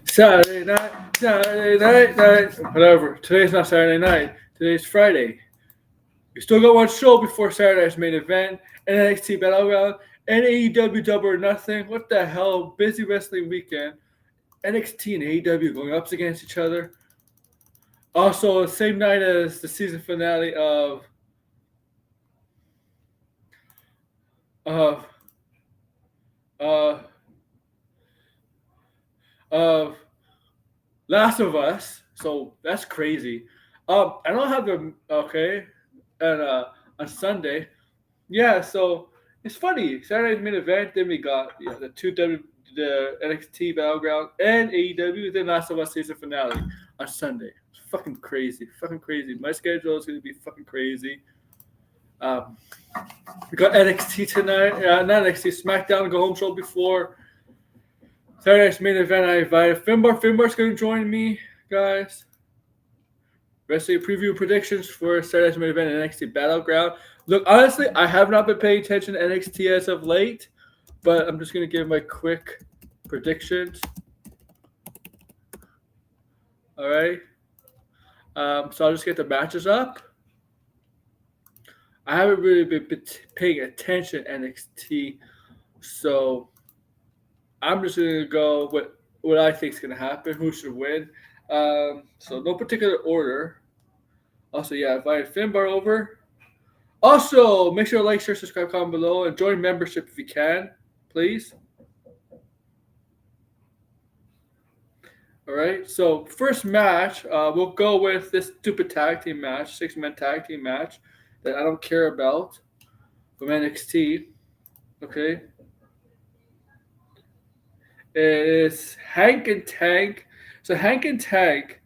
Saturday night, whatever. Today's not Saturday night. Today's Friday. We still got one show before Saturday's main event, NXT Battleground, and AEW Double or Nothing. What the hell? Busy wrestling weekend. NXT and AEW going up against each other. Also, same night as the season finale of uh, of Last of Us. So that's crazy. I don't have the okay, and on Sunday, yeah. So it's funny. Saturday's main event. Then we got the NXT Battleground and AEW. Then Last of Us season finale on Sunday. It's fucking crazy. Fucking crazy. My schedule is gonna be fucking crazy. Um, we got NXT tonight. Not NXT. SmackDown Go Home show before Saturday's main event. I invited Finbar. Finbar's gonna join me, guys. Wrestling preview predictions for Saturday's main event and NXT Battleground. Look, honestly, I have not been paying attention to NXT as of late, but I'm just going to give my quick predictions. All right. So I'll just get the matches up. I haven't really been paying attention to NXT, so I'm just going to go with what I think is going to happen, who should win. So no particular order. Also, yeah, invite Finbar over. Also, make sure to like, share, subscribe, comment below, and join membership if you can, please. All right. So first match, we'll go with this stupid tag team match, 6-man tag team match that I don't care about from NXT. Okay. It's Hank and Tank. So Hank and Tank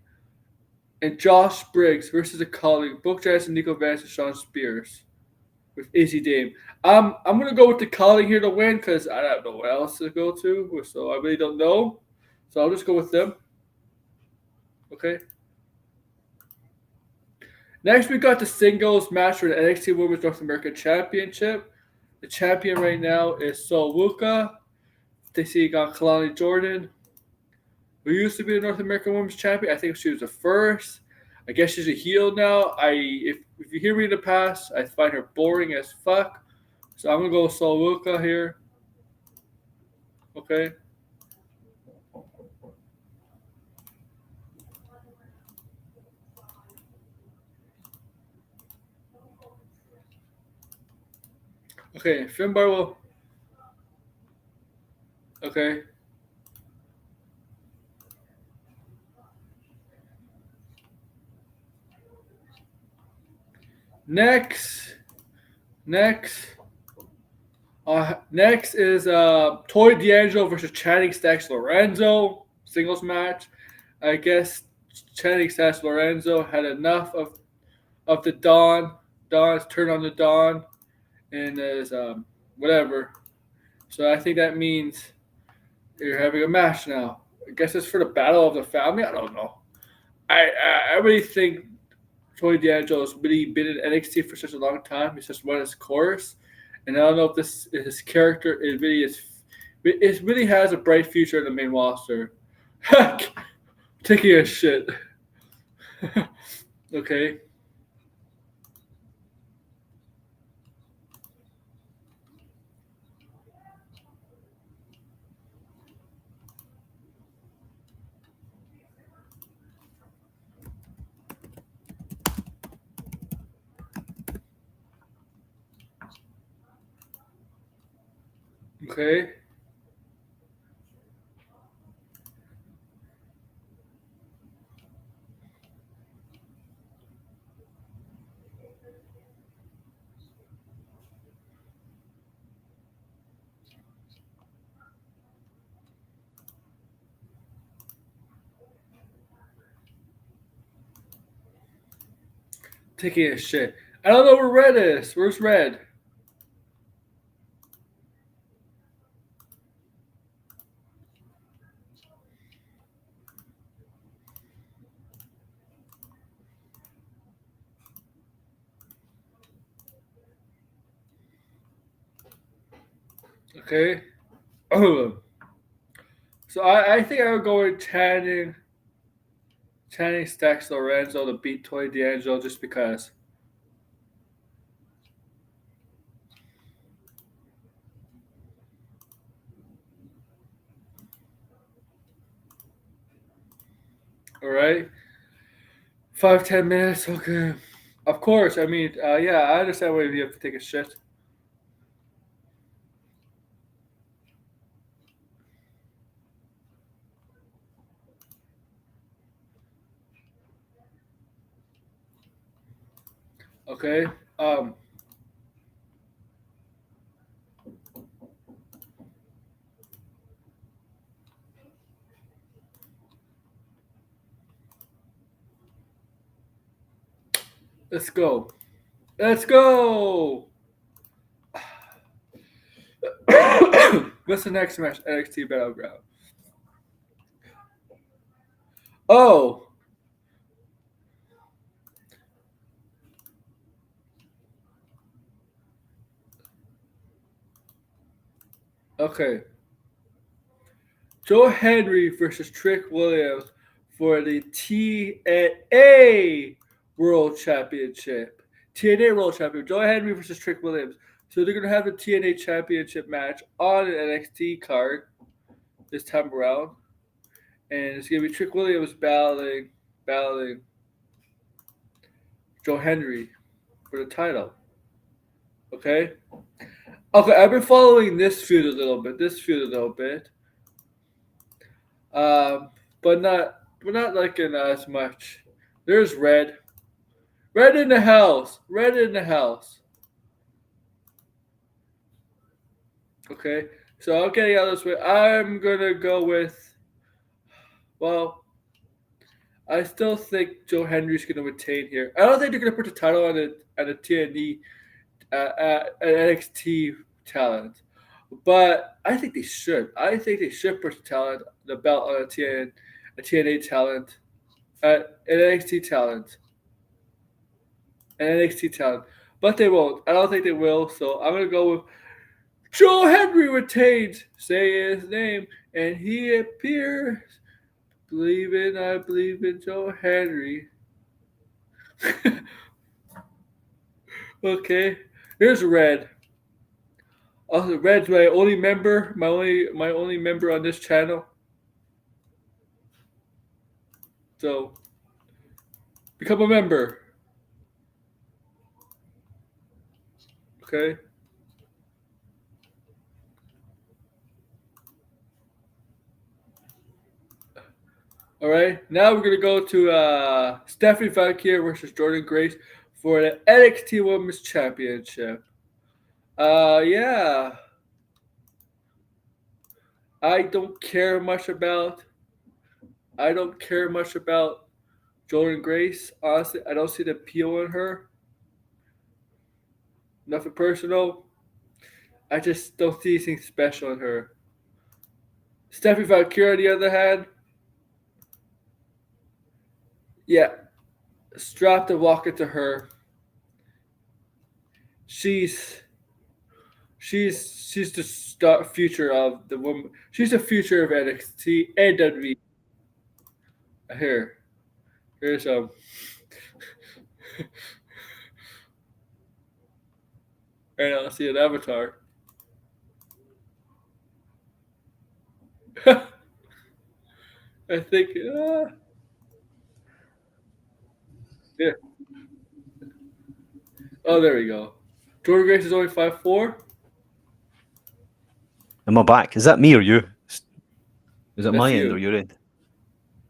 and Josh Briggs versus a colleague, Book Jackson, Nico Vance, and Sean Spears with Izzy Dame. I'm gonna go with the colleague here to win because I don't know what else to go to, so I really don't know. So I'll just go with them. Okay. Next, we got the singles match for the NXT Women's North American Championship. The champion right now is Sol Wuka. They see got Kalani Jordan, who used to be the North American Women's Champion. I think she was the first. I guess she's a heel now. If you hear me in the past, I find her boring as fuck. So I'm gonna go with Sol Wuka here. Okay. Okay, Finbar will. Okay. Next is Toy D'Angelo versus Channing Stacks Lorenzo singles match. I guess Channing Stacks Lorenzo had enough of the Dawn's turn on the Dawn, and is whatever. So I think that means you're having a match now. I guess it's for the Battle of the Family. I don't know. I really think Tony D'Angelo's really been in NXT for such a long time. He's just run his course, and I don't know if this is his character. It really has a bright future in the main roster. Taking a shit. Okay. Okay. taking a shit. I don't know where Red is. Where's Red? Okay. So I think I would go with Channing Stacks Lorenzo to beat Toy D'Angelo just because. All right. 5-10 minutes. Okay. Of course. I mean, yeah, I understand why you have to take a shit. Okay. Um. Let's go. Let's go. What's the next match? NXT Battleground. Oh. Okay. Joe Henry versus Trick Williams for the TNA World Championship. TNA World Championship. Joe Henry versus Trick Williams. So they're gonna have the TNA Championship match on an NXT card this time around, and it's gonna be Trick Williams battling Joe Henry for the title. Okay. Okay, I've been following this feud a little bit. Um, but not like in as much. There's Red. Red in the house. Red in the house. Okay. So I'm getting out of this way. I'm gonna go with, well, I still think Joe Henry's gonna retain here. I don't think they're gonna put the title on a TNT an NXT talent. But I think they should. I think they should put the belt on a TNA talent, an NXT talent. An NXT talent. But they won't. I don't think they will. So I'm gonna go with Joe Henry retains. Say his name, and he appears. I believe in Joe Henry. Okay, here's Red. Also, Red's my only member. My only member on this channel. So become a member. Okay. All right. Now we're gonna go to Stephanie Valkyrie versus Jordan Grace for the NXT Women's Championship. Yeah. I don't care much about. I don't care much about Jordan Grace. Honestly, I don't see the appeal in her. Nothing personal. I just don't see anything special in her. Stephanie Valkyrie, on the other hand, yeah, strap the walker to her. She's she's the future of the woman. She's the future of NXT and WWE. Here, here's and I'll see an avatar. I think, yeah. Oh, there we go. Jordan Grace is only 5'4". Am I back? Is that me or you? Is it That's my you. end or your end?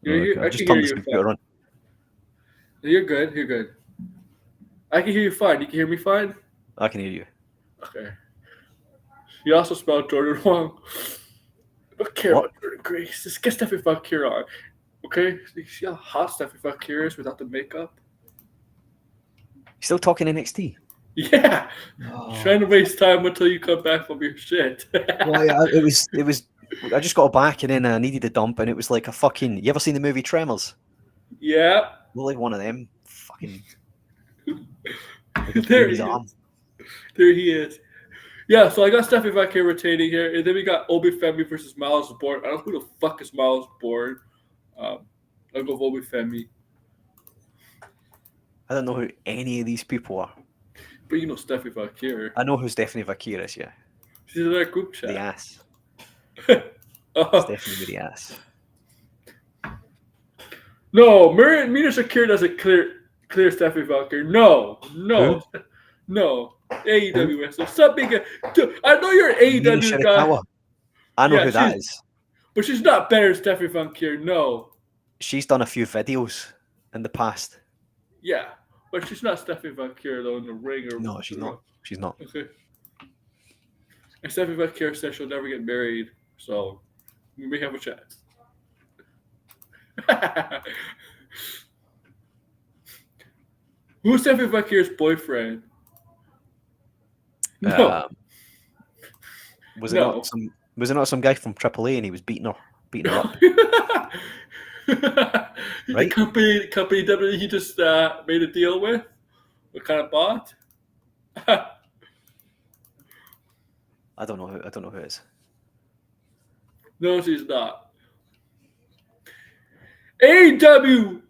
Okay. I I've just can turned hear the you computer on. You're good. You're good. I can hear you fine. You can hear me fine. I can hear you. Okay. You also spelled Jordan wrong. I don't care What? about Jordan Grace. Just get Stephanie Valkyrie on. Okay? You see how hot Stephanie Valkyrie is without the makeup? Still talking NXT? Yeah. Oh. Trying to waste time until you come back from your shit. Well, yeah, it was. I just got back and then I needed a dump, and it was like a fucking. You ever seen the movie Tremors? Yeah. Like one of them. Fucking. Like it's There his he arm. is. There he is. Yeah, so I got Stephanie Vaquer retaining here, and then we got Obi Femi versus Miles Bourne. I don't know who the fuck is Miles Bourne. I'll go with Obi Femi. I don't know who any of these people are. But you know Stephanie Vaquer. I know who Stephanie Vaquer is, yeah. She's in that group chat. The ass. Uh, Stephanie with the ass. no, Mina Shakir doesn't clear Stephanie Vaquer. No. AEW wrestler. Stop being I know you're an AEW guy. I know who that is. But she's not better than Stephanie Vaquer. No. She's done a few videos in the past. Yeah, but she's not Stephanie Vaquer though in the ring. No, she's not. She's not. Okay. And Stephanie Vaquer says she'll never get married, so we may have a chance. Who's Stephanie Vaquer's boyfriend? No. Was it not some guy from AAA and he was beating her up? Right? The company WWE he just made a deal with? What kind of bought? I don't know who it is. No, she's not. AEW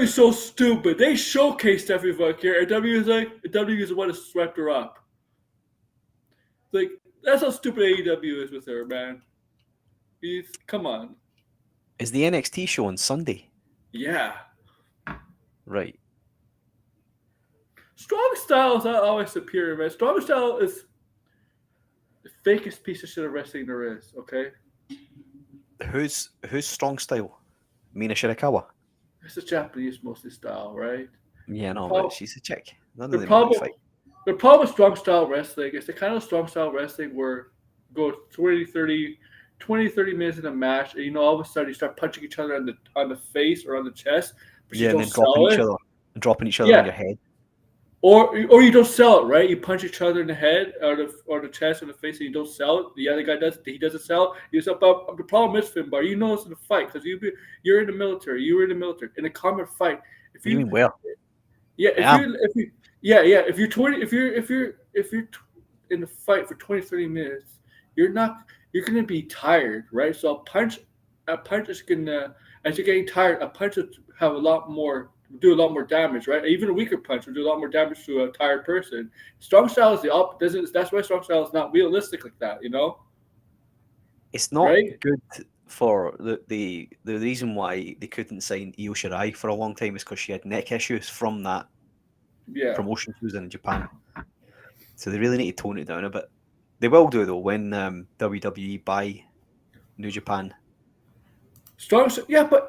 is so stupid. They showcased Stephanie Vaquer, and WWE is the one that swept her up. Like, that's how stupid AEW is with her, man. Come on. Is the NXT show on Sunday? Yeah. Right. Strong Style is not always superior, man. Strong Style is the fakest piece of shit of wrestling there is, okay? Who's Strong Style? Mina Shirakawa? It's a Japanese mostly style, right? Yeah, no, but she's a chick. The problem with Strong Style wrestling is the kind of Strong Style wrestling where you go 20, 30 minutes in a match, and all of a sudden you start punching each other on the face or on the chest, but you don't sell it. Dropping each other on your head. Or you don't sell it, right? You punch each other in the head or the chest or the face, and you don't sell it. The other guy does. He doesn't sell it. The problem is, Finbar, you know it's in a fight because you're in the military. You were in the military in a common fight. If you mean well, yeah. If you're in the fight for 20, 30 minutes, you're gonna be tired, right? So a punch is gonna, as you're getting tired, a punch will have do a lot more damage, right? Even a weaker punch will do a lot more damage to a tired person. Strong Style is the opposite. That's why Strong Style is not realistic like that, you know? It's not good for the reason why they couldn't sign Io Shirai for a long time is because she had neck issues from that promotion she was in Japan. So they really need to tone it down a bit. They will do though when WWE buy New Japan. But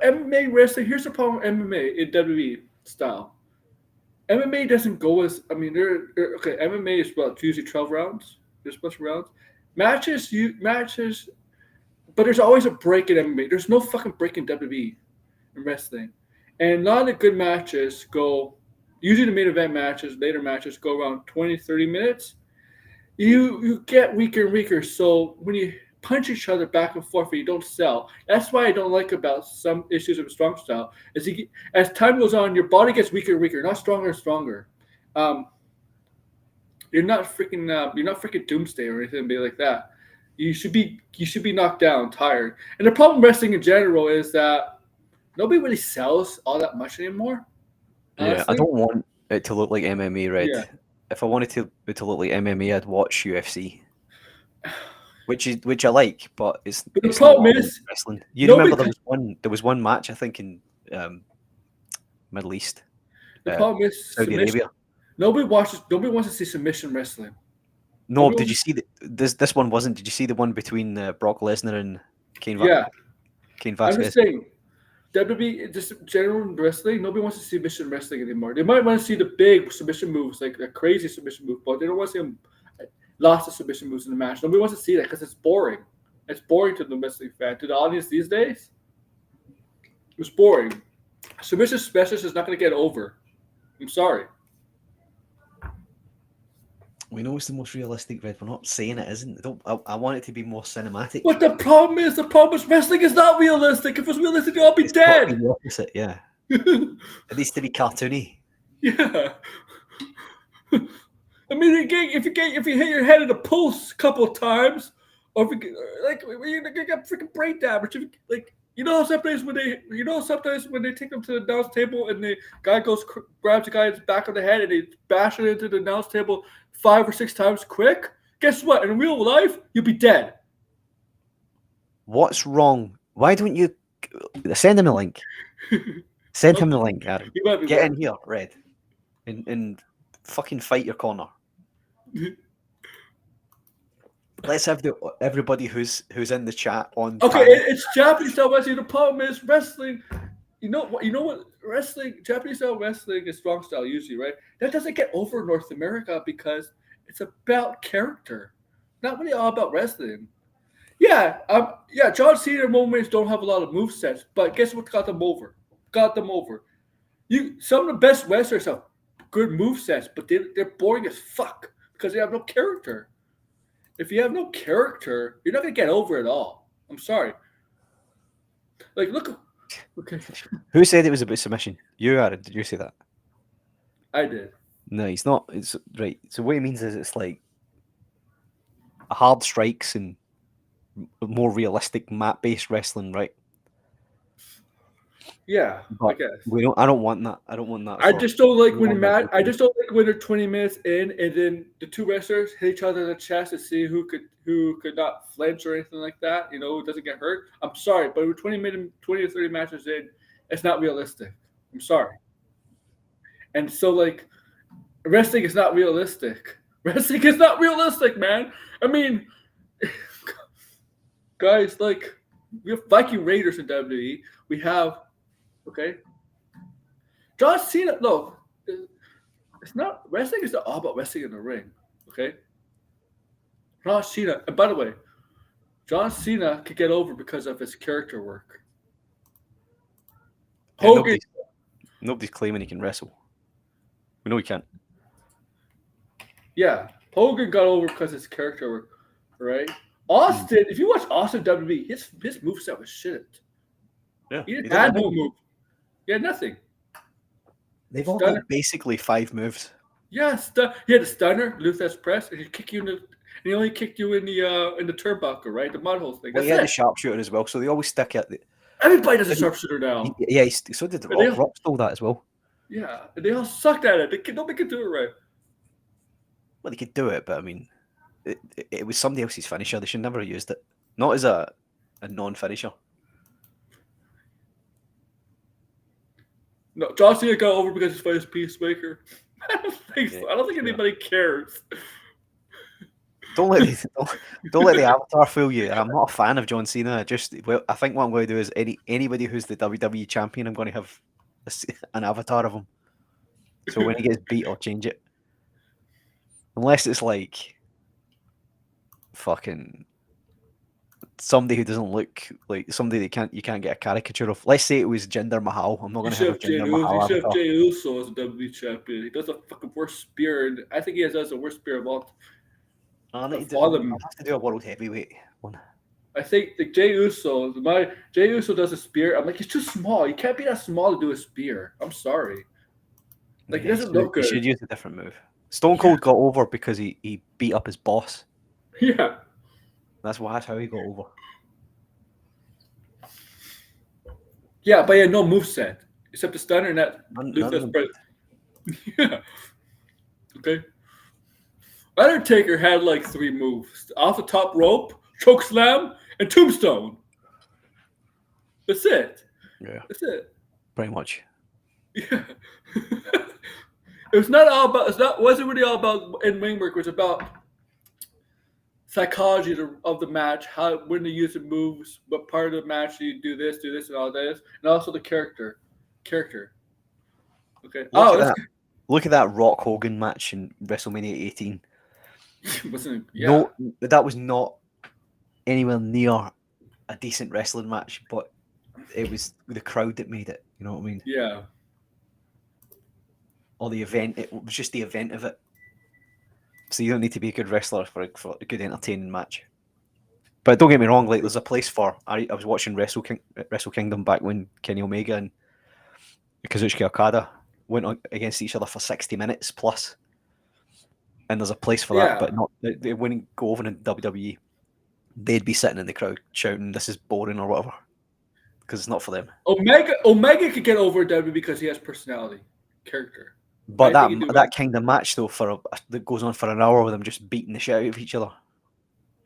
MMA wrestling. Here's the problem with MMA in WWE style. MMA doesn't go as MMA is usually 12 rounds. There's a bunch of rounds. Matches, but there's always a break in MMA. There's no fucking break in WWE in wrestling, and a lot of the good matches go. Usually the main event matches, later matches go around 20, 30 minutes. You get weaker and weaker. So when you punch each other back and forth and you don't sell. That's why I don't like about some issues of Strong Style. As time goes on, your body gets weaker and weaker, not stronger and stronger. You're not freaking Doomsday or anything like that. You should be knocked down, tired. And the problem with wrestling in general is that nobody really sells all that much anymore. Honestly. Yeah, I don't want it to look like MMA, right? Yeah. If I wanted it to look like MMA, I'd watch UFC. Which I like, but it's the problem is wrestling. You remember there was one match I think in Middle East. The problem is Saudi Arabia. Nobody wants to see submission wrestling. No, did you see this one wasn't? Did you see the one between Brock Lesnar and Cain Velasquez? I'm just saying, WWE, just general wrestling, nobody wants to see submission wrestling anymore. They might want to see the big submission moves, like a crazy submission move, but they don't want to see them. Lots of submission moves in the match. Nobody wants to see that because it's boring. It's boring to the wrestling fan. To the audience these days, it's boring. Submission specialist is not going to get over. I'm sorry. We know it's the most realistic, Red. We're not saying it isn't. I want it to be more cinematic. But the problem is wrestling is not realistic. If it's realistic, I'll be dead. Got to be the opposite, yeah. It needs to be cartoony. Yeah. I mean, if you hit your head in a post a couple of times, or if you get freaking brain damage, sometimes when they take them to the announce table and the guy grabs the guy's back of the head and they bash it into the announce table 5 or 6 times quick. Guess what? In real life, you'll be dead. What's wrong? Why don't you send him a link? Send him the link, Adam. Get in here, Red, and fucking fight your corner. Let's have everybody who's in the chat on. Okay, it's Japanese style wrestling. The problem is wrestling. You know what? Wrestling, Japanese style wrestling is strong style usually, right? That doesn't get over in North America because it's about character, not really all about wrestling. Yeah, John Cena moments don't have a lot of movesets, but guess what got them over? Some of the best wrestlers have good movesets, but they're boring as fuck because they have no character. If you have no character, you're not gonna get over it all. I'm sorry. Like, look. Okay. Who said it was about submission? You, Aaron. Did you say that? I did. No, he's not. It's right. So what he means is it's like hard strikes and more realistic mat-based wrestling, right? Yeah, but I guess. I don't want that. I don't want that. I just don't like when they're 20 minutes in and then the two wrestlers hit each other in the chest to see who could not flinch or anything like that. Who doesn't get hurt. I'm sorry, but with 20 or 30 matches in, it's not realistic. I'm sorry. And so, like, wrestling is not realistic. Wrestling is not realistic, man. I mean, guys, like, we have Viking Raiders in WWE. We have, okay, John Cena. No, it's not. Wrestling is not all about wrestling in the ring, okay? John Cena, and by the way, John Cena could get over because of his character work. Hogan. Nobody's claiming he can wrestle. We know he can't. Yeah, Hogan got over because of his character work, right? Austin, if you watch Austin WWE, his moveset was shit. Yeah, he had no move. He had nothing. They've all got basically 5 moves. Yes, he had a stunner, Luther's press, and he only kicked you in the turnbuckle, right? The mud hole thing. Well, he had a sharpshooter as well, so they always stick at the. Everybody does a sharpshooter now. Yeah, so did Rock stole that as well. Yeah, and they all sucked at it. Nobody could do it right. Well, they could do it, but I mean, it was somebody else's finisher. They should never have used it. Not as a non-finisher. No, John Cena got over because he's fighting Peacemaker. I don't think so. I don't think anybody cares. Don't let the avatar fool you. I'm not a fan of John Cena. I think what I'm going to do is anybody who's the WWE champion, I'm going to have an avatar of him. So when he gets beat, I'll change it. Unless it's like fucking somebody who doesn't look like somebody that you can't get a caricature of. Let's say it was Jinder Mahal. I'm not going to have Jinder Mahal. You should have Jey Uso as a WWE champion. He does a fucking worst spear, and I think he does the worst spear of all. I have to do a world heavyweight one. I think the Jey Uso does a spear. I'm like, he's too small. You can't be that small to do a spear. I'm sorry. Like, he doesn't look good. He should use a different move. Stone Cold got over because he beat up his boss. Yeah. That's how he got over. Yeah, but he had no moveset except the stunner and that Luther's press. Yeah. Okay. Undertaker had like 3 moves: off the top rope, choke slam, and tombstone. That's it. Yeah. That's it. Pretty much. Yeah. Wasn't really all about in-ring work. It was about psychology of the match, when to use the moves, what part of the match do you do this, and all this, and also the character. Okay. Look at that Rock Hogan match in WrestleMania 18. No, that was not anywhere near a decent wrestling match, but it was the crowd that made it. You know what I mean? Yeah. Or the event. It was just the event of it. So you don't need to be a good wrestler for a good entertaining match. But don't get me wrong, like there's a place for. I was watching Wrestle Kingdom back when Kenny Omega and Kazuchika Okada went on against each other for 60 minutes plus, and there's a place for that. But not they wouldn't go over in WWE. They'd be sitting in the crowd shouting, "This is boring" or whatever, because it's not for them. Omega could get over WWE because he has personality, character. But that kind of match though, that goes on for an hour with them just beating the shit out of each other.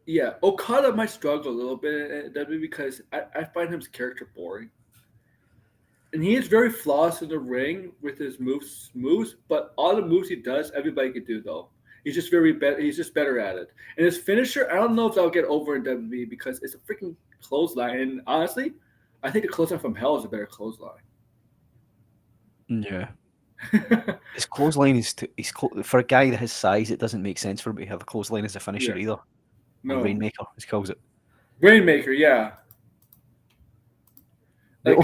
Yeah, Okada might struggle a little bit at WWE because I find his character boring. And he is very flawless in the ring with his moves, but all the moves he does, everybody can do though. He's just he's just better at it. And his finisher, I don't know if that'll get over in WWE because it's a freaking clothesline. And honestly, I think the clothesline from Hell is a better clothesline. Yeah. His clothesline is for a guy that his size, it doesn't make sense for him to have a clothesline as a finisher either. No. Rainmaker, he calls it. Rainmaker, yeah. Like,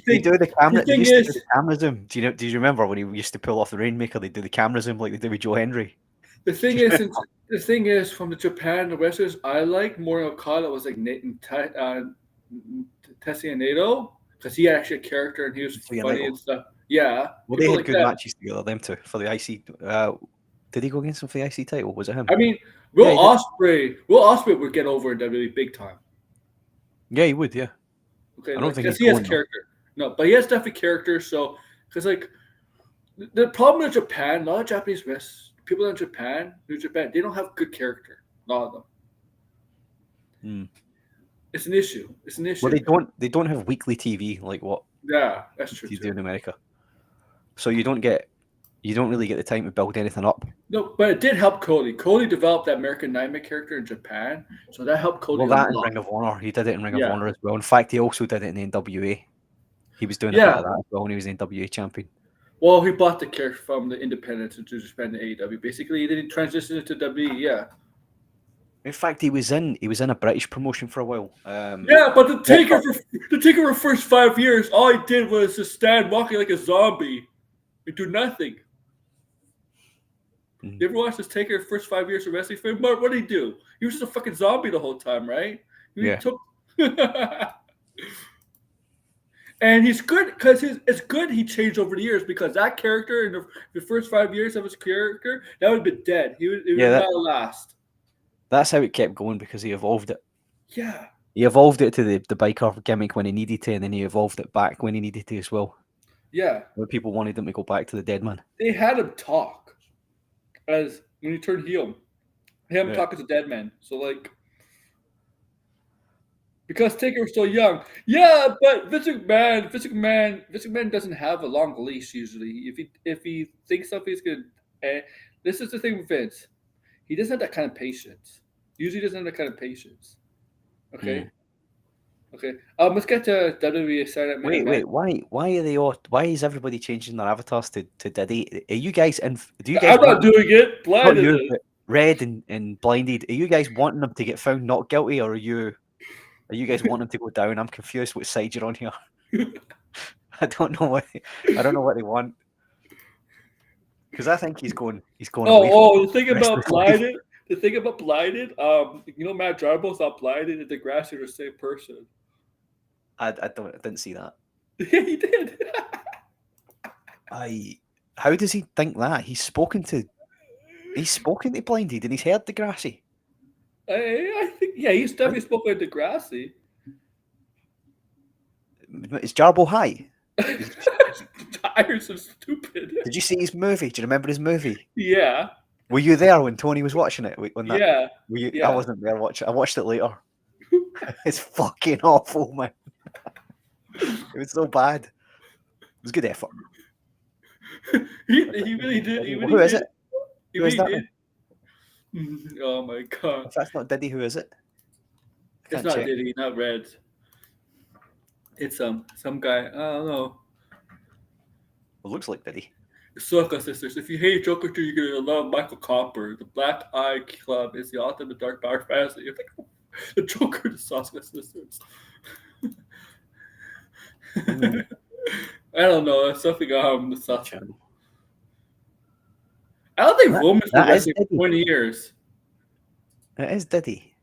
they do the camera. They used to do the camera zoom. Do you remember when he used to pull off the Rainmaker? They do the camera zoom like they did with Joe Hendry. The thing is, from the Japan, the wrestlers I like more Okada was like Tetsuya Naito because he had actually a character and he was funny and stuff. Yeah. Well, they had good matches together, them two, for the IC. Did he go against him for the IC title? Was it him? I mean, Will Ospreay would get over in WWE big time. Yeah, he would. Yeah. Okay, I don't think he has character. No, but he has definitely character. So, because like the problem in Japan, a lot of Japanese people in Japan, they don't have good character. A lot of them. It's an issue. Well, they don't have weekly TV like what? Yeah, that's true. You do in America. So you don't really get the time to build anything up. No, but it did help Cody. Cody developed that American Nightmare character in Japan, so that helped Cody. Well, that in Ring of Honor, he did it in Ring of Honor as well. In fact, he also did it in NWA. He was doing a bit of that as well when he was NWA champion. Well, he bought the character from the Independents to Japan to AEW. Basically, he didn't transition it to WWE. Yeah. In fact, he was in a British promotion for a while. But the Taker for first 5 years, all he did was just stand walking like a zombie and do nothing. You ever watch this Taker first 5 years of wrestling film? What did he do? He was just a fucking zombie the whole time, right? And he's good because it's good he changed over the years because that character in the first 5 years of his character, that would have been dead. He would not last. That's how it kept going because he evolved it. Yeah. He evolved it to the biker gimmick when he needed to, and then he evolved it back when he needed to as well. Yeah. When people wanted him to go back to the dead man. They had him talk as when he turned heel. They had him talk as a dead man. So like because Taker was so young. Yeah, but Vince McMahon doesn't have a long leash usually. If he thinks something's good, this is the thing with Vince. He doesn't have that kind of patience. Usually doesn't have that kind of patience. Okay. Okay. Let's get to WWE Saturday Night. Wait. Why is everybody changing their avatars to Diddy? Are you guys I'm not doing it. Blinded. Red and Blinded. Are you guys wanting them to get found not guilty, or are you guys wanting them to go down? I'm confused which side you're on here. I don't know what they want. Because I think he's going. The thing about Blinded, Matt Jarbo's not blinded, and DeGrasse are the same person. I didn't see that. Yeah, he did. How does he think that? He's spoken to Blinded, and he's heard DeGrasse. I think he's definitely spoken to DeGrasse. Is Jarbo high? Tires are stupid. Did you see his movie? Do you remember his movie? Yeah. Were you there when Tony was watching it? Yeah. I wasn't there watching. I watched it later. It's fucking awful, man. It was so bad. It was good effort. He really did. Who is it? Who is that? Oh my god! If that's not Diddy, who is it? It's not Diddy, not Red. It's some guy. I don't know. It looks like Diddy. Soka Sisters. If you hate Joker 2, you're gonna love Michael Copper. The Black Eye Club is the ultimate dark power fantasy. You're like the Joker, the Soka Sisters. I don't know. It's something the South. I don't think Roman's been wrestling for 20 years. It is Diddy.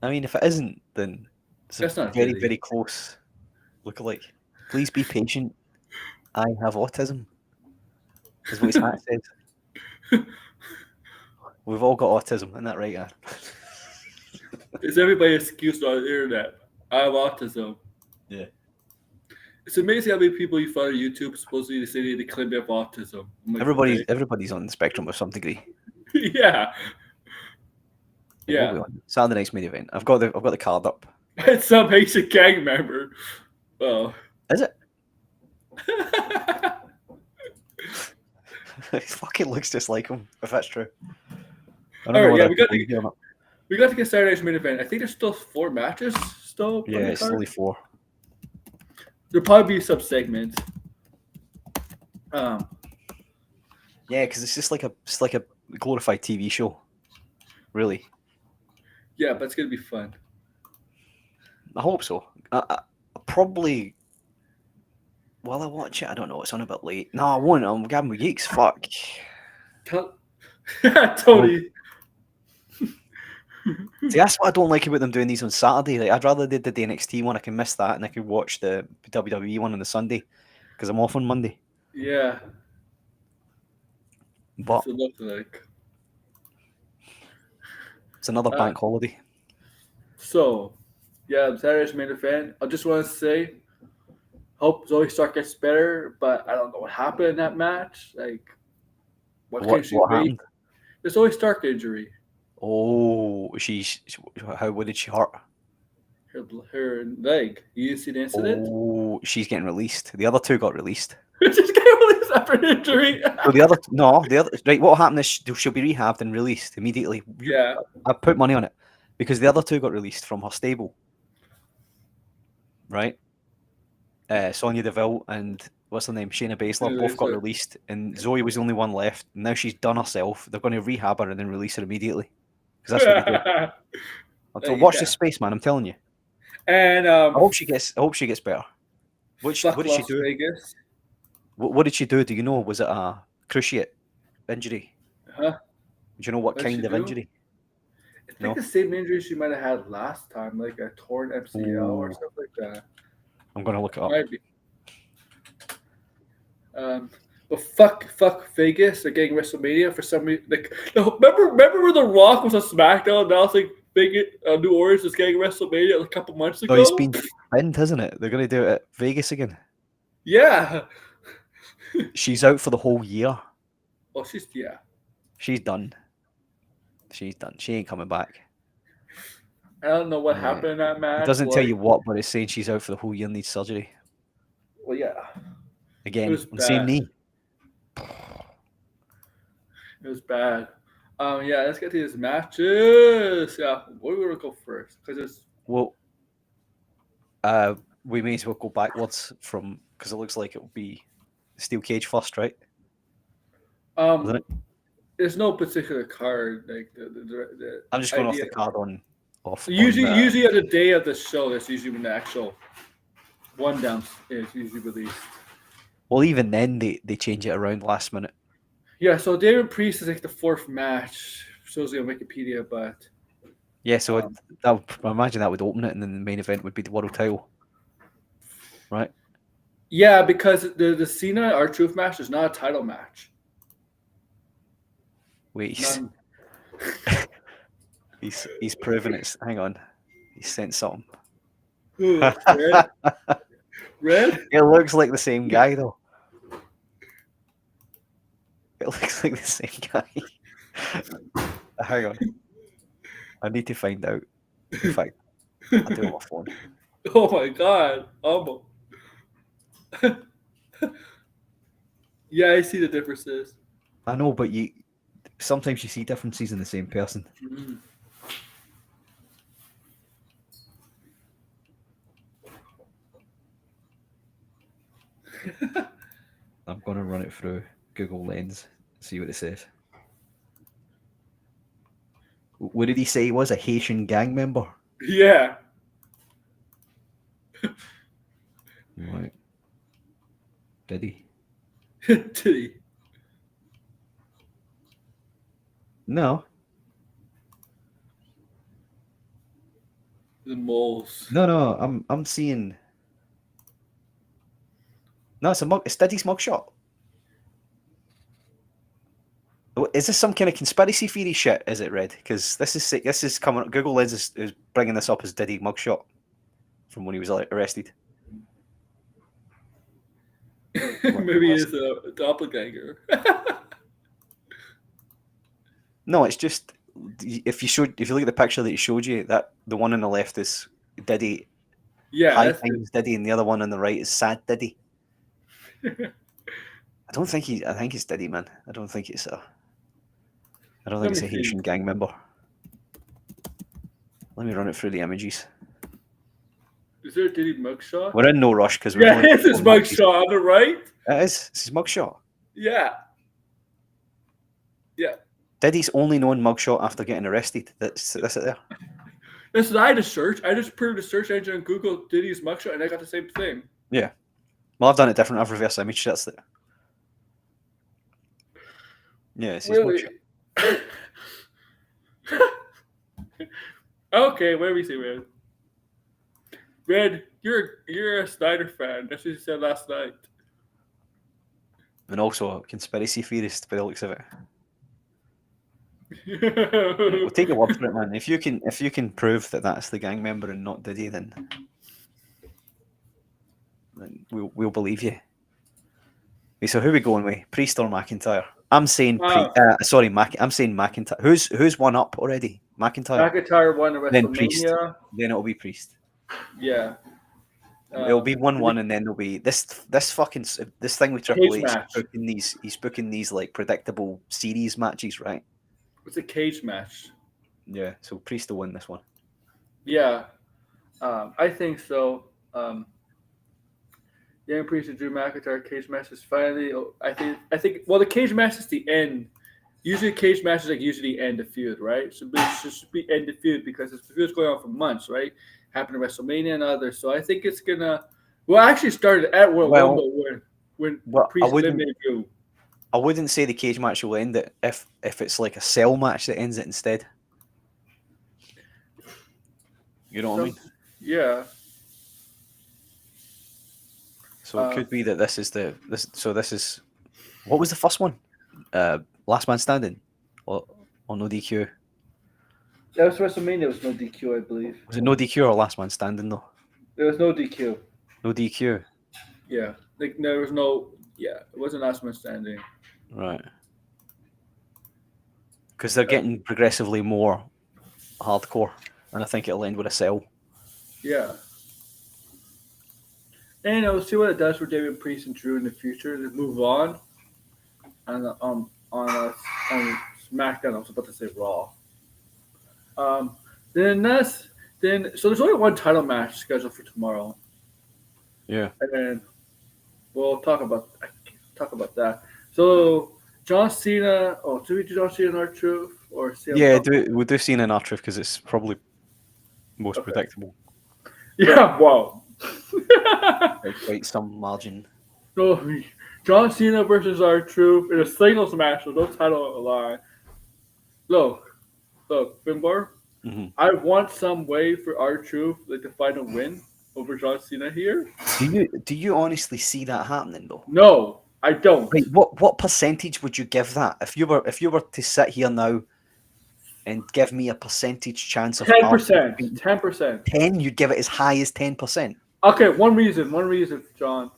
I mean, if it isn't, then it's That's not very, Diddy. very close lookalike. Please be patient. I have autism. Is what his hat says. We've all got autism, isn't that right, Anne? It's everybody's excuse on the internet. I have autism. Yeah. It's amazing how many people you find on YouTube supposedly say they claim they have autism. Like, everybody's on the spectrum of some degree. Yeah. Yeah. Saturday night's main event. I've got the card up. It's some Haitian gang member. Well. Is it? It fucking looks just like him, if that's true. All right, yeah, we got to get Saturday night's main event. I think there's still 4 matches still. Yeah, it's only 4. There'll probably be some segments. Yeah, because it's just like a glorified TV show, really. Yeah, but it's gonna be fun. I hope so. I probably. While I watch it, I don't know. It's on a bit late. No, I won't. I'm grabbing my geeks. Fuck. Tony. See, that's what I don't like about them doing these on Saturday. Like, I'd rather they did the NXT one. I can miss that, and I could watch the WWE one on the Sunday because I'm off on Monday. Yeah. But it looks like it's another bank holiday. So, yeah, Saturday's main event. I just want to say, hope Zoe Stark gets better, but I don't know what happened in that match. Like, what happened? The Zoe Stark injury. Oh, what did she hurt? Her leg. You didn't see the incident? Oh, she's getting released. The other 2 got released. She's getting released after an injury. So the other right. What happened is she'll be rehabbed and released immediately. Yeah, I put money on it because the other 2 got released from her stable. Right. Sonya Deville and what's her name, Shayna Baszler, both got released, and Zoe was the only one left. Now she's done herself. They're going to rehab her and then release her immediately. Because that's what they do. So watch this space, man. I'm telling you. And I hope she gets better. What did she do? Vegas. What did she do? Do you know? Was it a cruciate injury? Huh? Do you know what kind of injury? I think the same injury she might have had last time, like a torn MCL or something like that. I'm gonna look it up. Might be. But fuck Vegas. They're getting WrestleMania for some reason. Like, remember when The Rock was on SmackDown? Now it's like Vegas, New Orleans is getting WrestleMania a couple months ago. No, it's been pinned, hasn't it? They're gonna do it at Vegas again. Yeah. She's out for the whole year. Oh, she's done. She's done. She ain't coming back. I don't know what happened in that match. It doesn't tell you what, but it's saying she's out for the whole year and needs surgery. Well, yeah. Again, on the same knee. It was bad. Yeah, let's get to these matches. Yeah, where are we gonna go first? We may as well go backwards because it looks like it will be steel cage first, right? There's no particular card. Like I'm just going off the card off. Usually on the day of the show, that's usually when the actual one down is usually released. Well, even then they change it around last minute. Yeah, so David Priest is like the 4th match. Shows on Wikipedia, but yeah, so I imagine that would open it, and then the main event would be the world title, right? Yeah, because the Cena R-Truth match is not a title match. Wait, he's proven it. Hang on, he sent something. Ooh, red? Red? It looks like the same guy though. It looks like the same guy. Hang on, I need to find out. In fact, I'll do it on my phone. Oh my god! Yeah, I see the differences. I know, but sometimes you see differences in the same person. Mm. I'm going to run it through Google Lens, see what it says. What did he say he was? A Haitian gang member? Yeah. Right. Did he? Titty. No. The moles. No. I'm seeing. No, it's Diddy's mugshot. Is this some kind of conspiracy theory shit? Is it, Red? Because this is coming. Google is bringing this up as Diddy mugshot from when he was arrested. Maybe it's a doppelganger. No, it's just if you look at the picture that he showed you, that the one on the left is Diddy. Yeah, High Times Diddy, and the other one on the right is Sad Diddy. I think it's Diddy, man. I don't think it's a Haitian gang member. Let me run it through the images. Is there a Diddy mugshot? We're in no rush because it's his mugshot on the right. It is. It's his mugshot. Yeah. Diddy's only known mugshot after getting arrested. That's it there. This is I just search. I just put in the search engine and Google Diddy's mugshot, and I got the same thing. Yeah. Well, I've done it different. I've reversed image. That's there. Yeah, it's his mugshot. Okay, what do we say, Red? Red, you're a Snyder fan. That's what you said last night. And also a conspiracy theorist by the looks of it. We'll take a word for it, man. If you can prove that that's the gang member and not Diddy, then we'll believe you. Okay, so who are we going with? Priest or McIntyre? I'm saying I'm saying McIntyre. Who's one up already? McIntyre. McIntyre won the WrestleMania. Then Priest. Then it'll be Priest. Yeah. It'll be 1-1, and then there'll be this thing with Triple H. He's booking these like predictable series matches, right? It's a cage match. Yeah, so Priest will win this one. Yeah, I think so. Young Priest and Drew McIntyre cage match is finally. I think. Well, the cage match is the end. Usually, cage matches usually end the feud, right? So it should be end the feud because the feud's going on for months, right? Happened at WrestleMania and others. So I think it's gonna. Well, actually started at World Rumble when Priest eliminated Drew. I wouldn't say the cage match will end it if it's like a cell match that ends it instead. You know what I mean? Yeah. So it could be that this is what was the first one? Last Man Standing, or no DQ? That was WrestleMania. There was no DQ, I believe. Was it no DQ or Last Man Standing though? There was no DQ. No DQ. Yeah, there was no. Yeah, it wasn't Last Man Standing. Right. Because they're getting progressively more hardcore, and I think it'll end with a cell. Yeah. And we'll see what it does for David Priest and Drew in the future. To move on. And on SmackDown, I was about to say Raw. So there's only one title match scheduled for tomorrow. Yeah. And we'll talk about that. So John Cena. Oh, do we do John Cena and R-Truth or CM Punk? We'll do Cena and R-Truth because it's probably most predictable. Yeah. Wow. Quite some margin. So John Cena versus R-Truth in a singles match with no title on the line. Look, Finbar. Mm-hmm. I want some way for R-Truth to find a win over John Cena here. Do you honestly see that happening though? No, I don't. Right, what percentage would you give that if you were to sit here now and give me a percentage chance of 10%? 10%. 10? You'd give it as high as 10%. Okay, one reason, John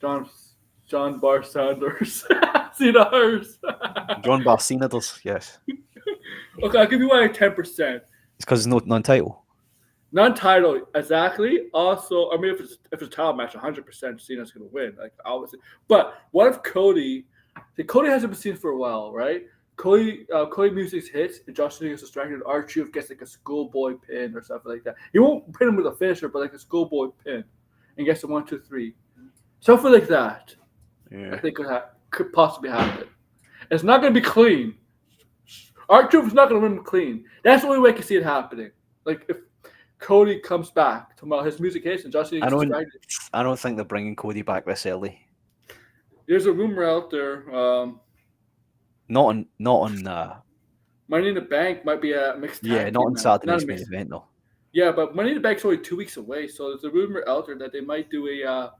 Bar Sanders. Cena hers. John Bar Cena does, yes. Okay, I'll give you one at 10%. It's because it's non-title. Non-title, exactly. Also, I mean, if it's a title match, 100% Cena's going to win. Like obviously, but what if Cody? Cody hasn't been seen for a while, right? Cody music's hits, and Josh Cena gets distracted. And R-Truth gets like a schoolboy pin or something like that. He won't pin him with a finisher, but like a schoolboy pin, and gets a 1, 2, 3, something like that. Yeah. I think could possibly happen. It's not going to be clean. R-Truth is not going to win clean. That's the only way I can see it happening. Like if Cody comes back tomorrow, his music hits, and Josh Cena gets distracted. I don't think they're bringing Cody back this early. There's a rumor out there. Not on. Money in the Bank might be a mixed Yeah, tag not team on match. Saturday Not a night's main mixed. event though. Yeah, but Money in the Bank's only 2 weeks away, so there's a rumor out there that they might do a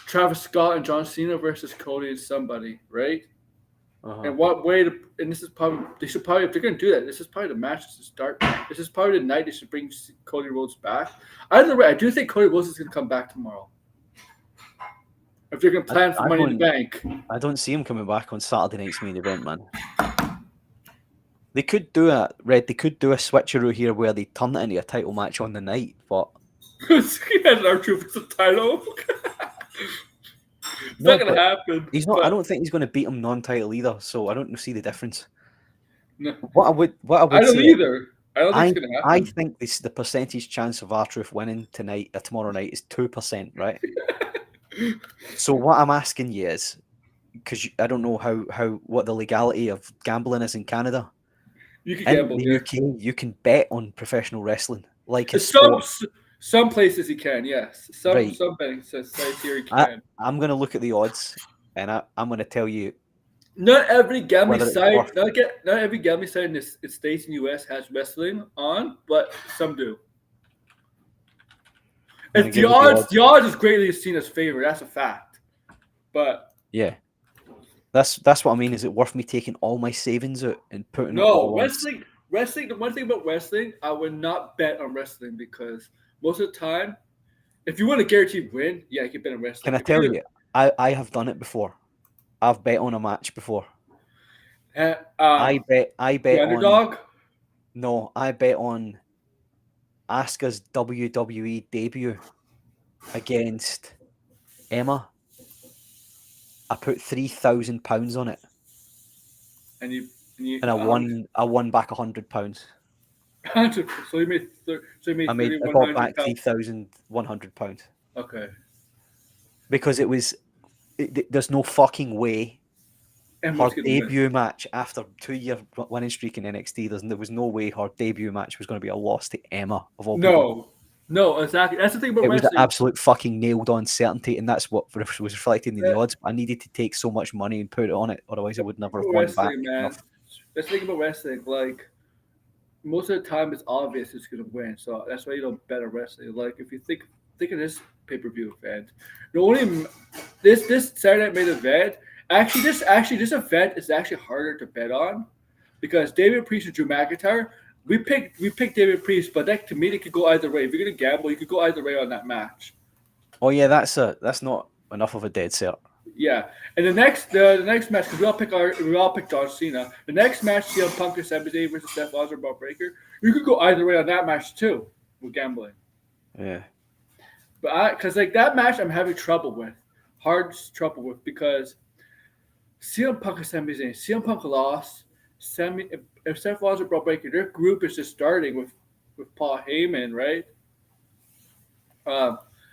Travis Scott and John Cena versus Cody and somebody, right? And what way to? And this is probably they should probably if they're gonna do that. This is probably the match to start. This is probably the night they should bring Cody Rhodes back. Either way, I do think Cody Rhodes is gonna come back tomorrow. If you're gonna plan for Money in the Bank, I don't see him coming back on Saturday night's main event, man. They could do a switcheroo here where they turn it into a title match on the night, but he has R-Truth as a title. It's not gonna happen. He's not. I don't think he's going to beat him non-title either. So I don't see the difference. No. What I would I don't say, either. I don't think it's gonna happen. I think the percentage chance of R-Truth winning tonight or tomorrow night is 2%, right? So what I'm asking you is, because I don't know what the legality of gambling is in Canada. You can gamble in the here. UK, you can bet on professional wrestling, like some places you can, yes. Some betting sites here you can. I'm going to look at the odds, and I'm going to tell you. Not every gambling site, not every gambling site in the States and US has wrestling on, but some do. And the odds is greatly seen as favor. That's a fact. But yeah, that's what I mean. Is it worth me taking all my savings out and putting? No, wrestling. The one thing about wrestling, I would not bet on wrestling because most of the time, if you want a guaranteed win, yeah, you can bet on wrestling. Can I tell you? I have done it before. I've bet on a match before. I bet the underdog? No, I bet on Asuka's WWE debut against Emma. I put £3,000 on it, and I won back £100. So you made I got back £3,100. Okay. Because there's no fucking way her debut match after 2-year winning streak in NXT. There was no way her debut match was going to be a loss to Emma of all people. No, exactly. That's the thing about wrestling. It was an absolute fucking nailed on certainty, and that's what was reflected in the odds. I needed to take so much money and put it on it, otherwise I would never have won back. Man. That's the thing about wrestling. Like most of the time, it's obvious it's going to win, so that's why you don't bet on wrestling. Like if you think of this pay-per-view event, this Saturday Night main event. Actually, this event is actually harder to bet on because David Priest and Drew McIntyre. We picked David Priest, but that to me it could go either way. If you're gonna gamble, you could go either way on that match. Oh yeah, that's not enough of a dead cert. Yeah, and the next match because we all picked John Cena. The next match, CM Punk and Sami Zayn versus Seth Rollins or Bob Breakker. You could go either way on that match too with gambling. Yeah, but because like that match, I'm having trouble with because CM Punk and Sami Zayn. CM Punk lost. If Seth Rollins or Bob Breakker, their group is just starting with Paul Heyman, right?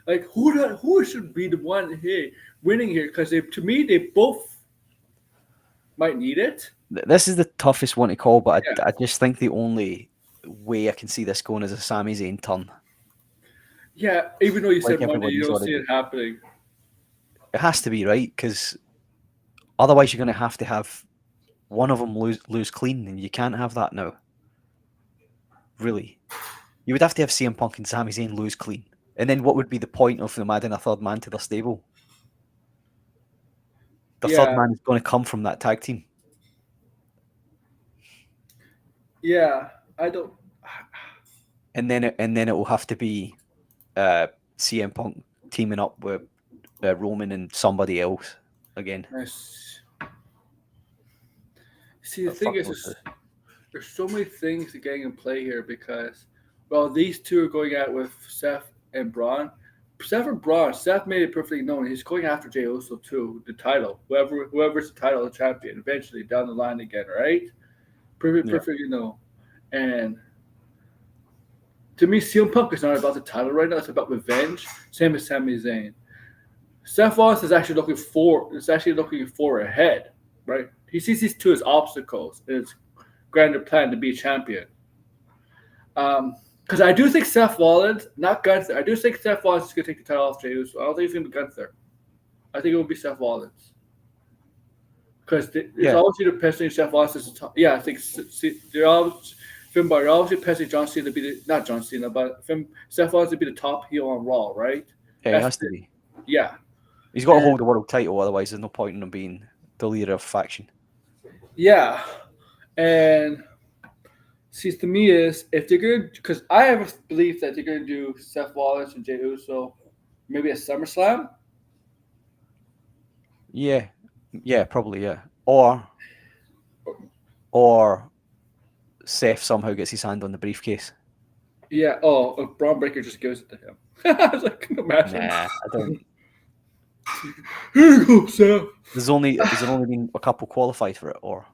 Like who should be the one here winning here? Because to me they both might need it. This is the toughest one to call, but I just think the only way I can see this going is a Sami Zayn turn. Yeah, even though you said Monday, you don't see it happening. It has to be, right? Because otherwise you're going to have one of them lose clean, and you can't have that now. Really. You would have to have CM Punk and Sami Zayn lose clean. And then what would be the point of them adding a third man to their stable? The third man is going to come from that tag team. Yeah, I don't. And then it will have to be CM Punk teaming up with Roman and somebody else again. See, the thing is, there's so many things getting in play here because, well, these two are going out with Seth and Braun. Seth made it perfectly known he's going after Jey Uso too, the title. Whoever's the title champion eventually down the line again, right? Perfectly known. And to me, CM Punk is not about the title right now. It's about revenge. Same as Sami Zayn. Seth Rollins is actually looking for ahead, right? He sees these two as obstacles in his grander plan to be a champion. Because I do think Seth Rollins, not Gunther, I do think Seth Rollins is going to take the title off Jey Uso. I don't think he's going to be Gunther. I think it would be Seth Rollins. Because it's obviously the person Seth Rollins is the top. Yeah, I think they're always they're obviously pressing John Cena to be not John Cena, but Seth Rollins to be the top heel on Raw, right? Yeah, he has to be. Yeah. He's got to hold the world title, otherwise there's no point in him being the leader of faction. Yeah. And see, to me is if they're gonna, because I have a belief that they're gonna do Seth Rollins and Jey Uso, maybe a SummerSlam. Yeah, probably, yeah. Or Seth somehow gets his hand on the briefcase. Yeah. Oh, if Braun Breaker just gives it to him. I was like, can you imagine? Nah, I don't. Here you go, Seth. There's only been a couple qualified for it, or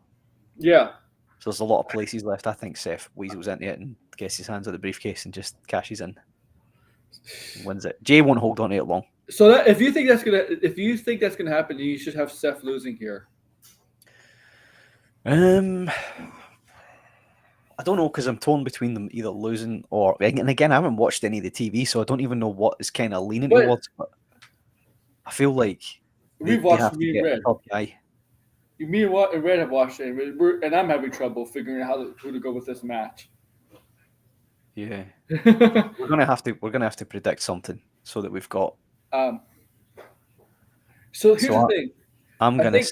yeah. So there's a lot of places left. I think Seth weasels into it and gets his hands on the briefcase and just cashes in, and wins it. Jay won't hold on to it long. So that if you think that's gonna happen, you should have Seth losing here. I don't know because I'm torn between them either losing or. And again, I haven't watched any of the TV, so I don't even know what is kind of leaning towards. But I feel like we've watched me and Red. Guy. Me and Red have watched it, and I'm having trouble figuring out who to go with this match. Yeah, we're gonna have to predict something so that we've got. So here's the thing. I'm gonna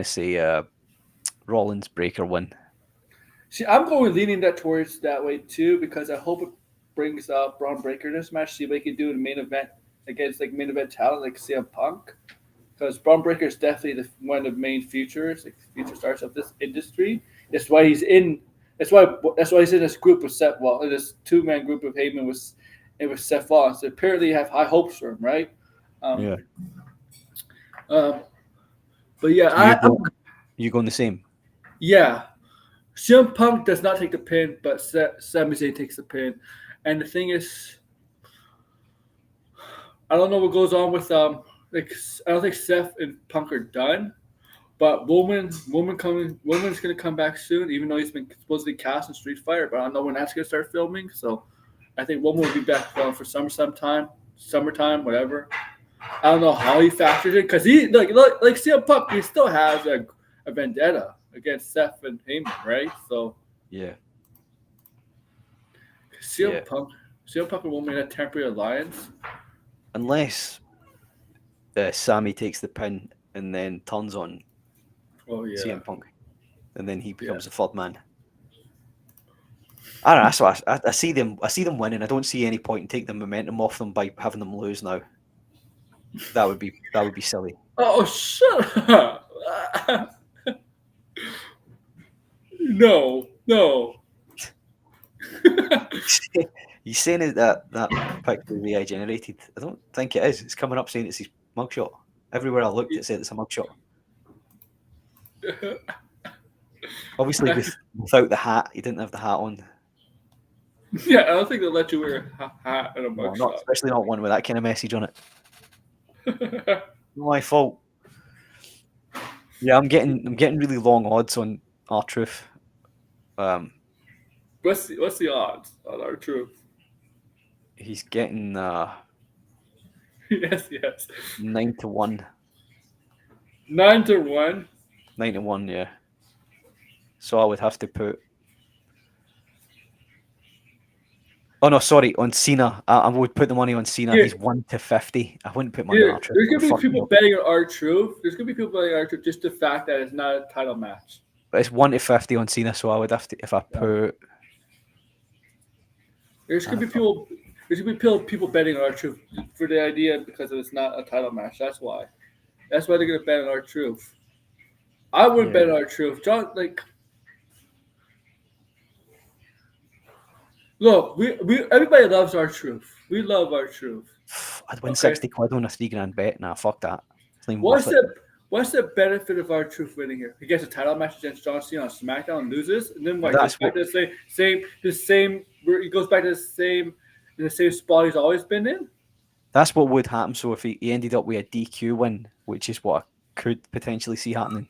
say Rollins Breaker win. See, I'm leaning that towards that way too because I hope it brings up Braun Breaker in this match. See what he can do in the main event against main event talent like CM Punk. Because Braun Breaker is definitely one of the main future stars of this industry. That's why he's in. That's why he's in this group with Seth. Well, in this 2-man group of Heyman with Seth Rollins. So apparently, you have high hopes for him, right? Yeah. But yeah, you going the same? Yeah, CM Punk does not take the pin, but Sami Zayn takes the pin. And the thing is, I don't know what goes on with I don't think Seth and Punk are done, but Woman's gonna come back soon, even though he's been supposedly cast in Street Fighter. But I don't know when that's gonna start filming. So I think Woman will be back for summertime, whatever. I don't know how he factors in because he like CM Punk, he still has a vendetta against Seth and Heyman, right? So yeah, CM Punk and Woman in a temporary alliance, unless Sammy takes the pin and then turns on CM Punk, and then he becomes the third man. I don't know. So I see them winning. I don't see any point in taking the momentum off them by having them lose now. That would be silly. Oh, shut up! No. He's saying it that picture the AI generated. I don't think it is. It's coming up saying it's his mugshot. Everywhere I looked, it said it's a mugshot. Obviously, without the hat, he didn't have the hat on. Yeah, I don't think they'll let you wear a hat and a mugshot. Especially not one with that kind of message on it. My fault. Yeah, I'm getting really long odds on R-Truth. What's the odds on R-Truth? He's getting yes 9-1. 9-1. 9-1, yeah. So I would have to put. Oh no, sorry, on Cena. I would put the money on Cena. He's 1-50. I wouldn't put money on R-Truth. There's gonna be people betting on R-Truth. There's gonna be people betting on R-Truth just the fact that it's not a title match. But it's 1-50 on Cena, so I would have to if I put. There's gonna be people. There's gonna be people betting on R-Truth for the idea because it's not a title match. That's why. That's why they're gonna bet on R-Truth. I wouldn't bet on R-Truth. John, look, we everybody loves R-Truth. We love R-Truth. I'd win 60 quid on a $3,000 bet. Nah, fuck that. What's the benefit of R-Truth winning here? He gets a title match against John Cena on SmackDown and loses, and then he goes back to the same spot he's always been in. That's what would happen. So if he ended up with a DQ win, which is what I could potentially see happening.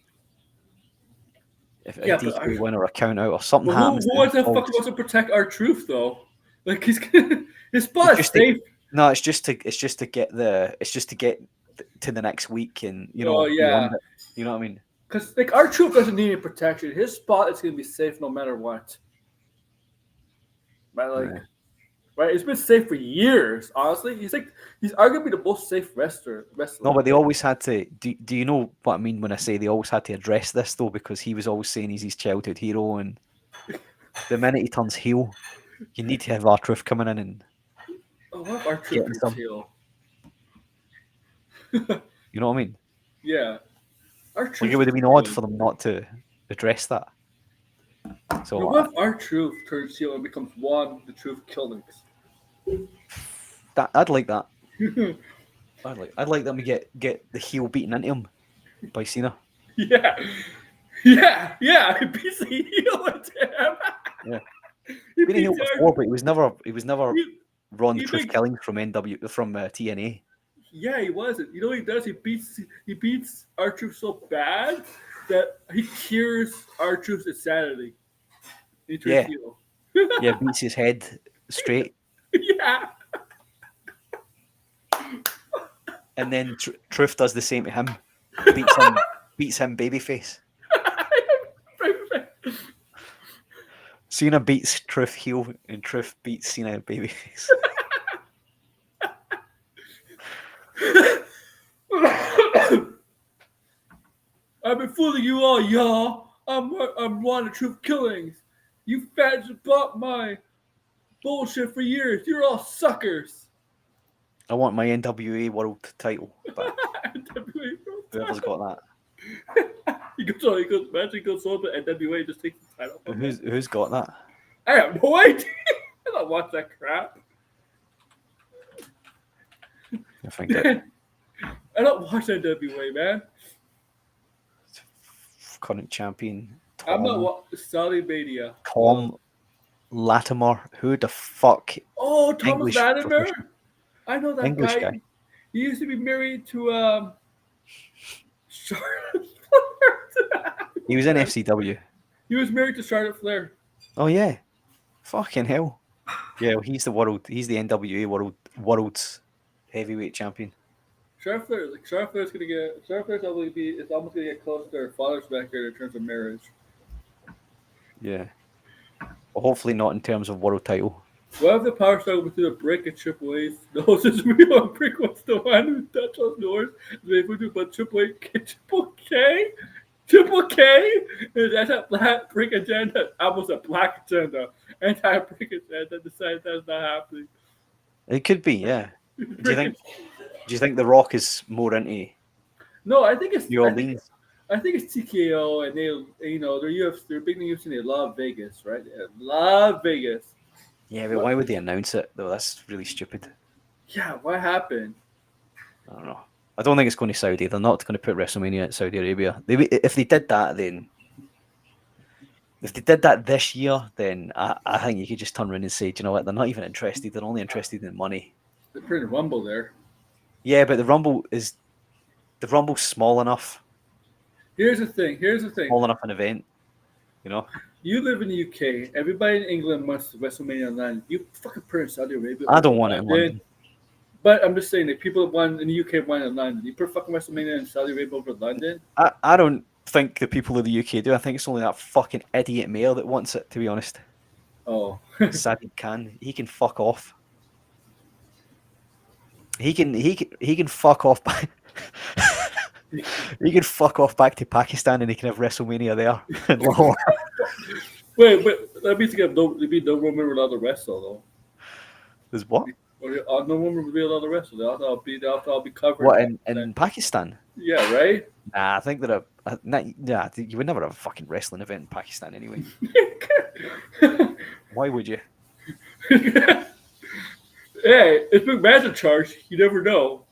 If a DQ win or a count out or something happens. Who the fuck wants to protect R-Truth though? Like his spot is safe. No, it's just to get to the next week and Oh yeah, beyond it. You know what I mean? because like R-Truth doesn't need any protection. His spot is gonna be safe no matter what. Right, like Yeah. right, it's been safe for years. Honestly, he's arguably the most safe wrestler. No, but they always had to. Do you know what I mean when I say they always had to address this though? Because he was always saying he's his childhood hero, and the minute he turns heel, you need to have R-Truth coming in and Oh, what if R-Truth getting turns some. heel? You know what I mean? Yeah, Like R-Truth it would have turns been odd heel. for them not to address that. So What if R-Truth turns heel and becomes one the Truth Killings? I'd like that. I'd like them to get the heel beaten into him by Cena. Yeah. He beats the heel into him. Yeah, He been a heel beats before, but he was never He, Ron the he Truth makes, Killing from TNA. yeah, he wasn't. You know what he does? He beats R-Truth so bad that he cures R-Truth's insanity. He turns Yeah, heel. yeah, beats his head straight, Yeah. and then Truth does the same to him. Beats him babyface. Cena beats Truth heel, and Truth beats Cena babyface. I've been fooling you all, y'all. I'm one of Truth Killings. You fans have bought my bullshit for years. You're all suckers. I want my NWA World Title back. Whoever's got that. He goes over to NWA, just takes the title. Who's got that? I have no idea. I don't watch that crap. I think it. I don't watch NWA, man. Current champion. I'm not Saudi Mania. Tom Latimer. Who the fuck? Oh, Thomas English Latimer. I know that English guy. He used to be married to Charlotte. He was in FCW. He was married to Charlotte Flair. Oh yeah. Fucking hell. Yeah, well, he's the NWA world's heavyweight champion. Charlotte Flair's probably it's almost gonna get close to her father's record in terms of marriage. Yeah. Well, hopefully not in terms of world title. What if the power struggle between the Brick and Triple H? No, since real Brick was the one who touched those doors, they would do but Triple K is anti-black Brick agenda, almost a black agenda, anti-Brick agenda. Decided that's not happening. It could be, yeah. Do you think The Rock is more into? No, I think it's New Orleans. I think it's TKO, and they're big in UFC. They love Vegas, right? They love Vegas. Yeah, but why would they announce it though? That's really stupid. Yeah, what happened? I don't know. I don't think it's going to Saudi. They're not going to put WrestleMania at Saudi Arabia. If they did that, if they did that this year, then I think you could just turn around and say, do you know what? They're not even interested. They're only interested in money. They're putting Rumble there. Yeah, but the Rumble's small enough. Here's the thing. Small enough an event, you know. You live in the UK. Everybody in England wants WrestleMania in London. You fucking put in Saudi Arabia. I don't want it in London. But I'm just saying that people that won in the UK won in London. You put fucking WrestleMania in Saudi Arabia over London. I don't think the people of the UK do. I think it's only that fucking idiot mayor that wants it. To be honest. Oh. Sadiq Khan. He can fuck off. He can fuck off back. He can fuck off back to Pakistan and he can have WrestleMania there. Wait, that means no woman allowed to wrestle though. There's what? No woman will be allowed to wrestle. They'll be covered. What in Pakistan? Yeah, right. Nah, I think that you would never have a fucking wrestling event in Pakistan anyway. Why would you? Hey, it's McMahon's in charge. You never know.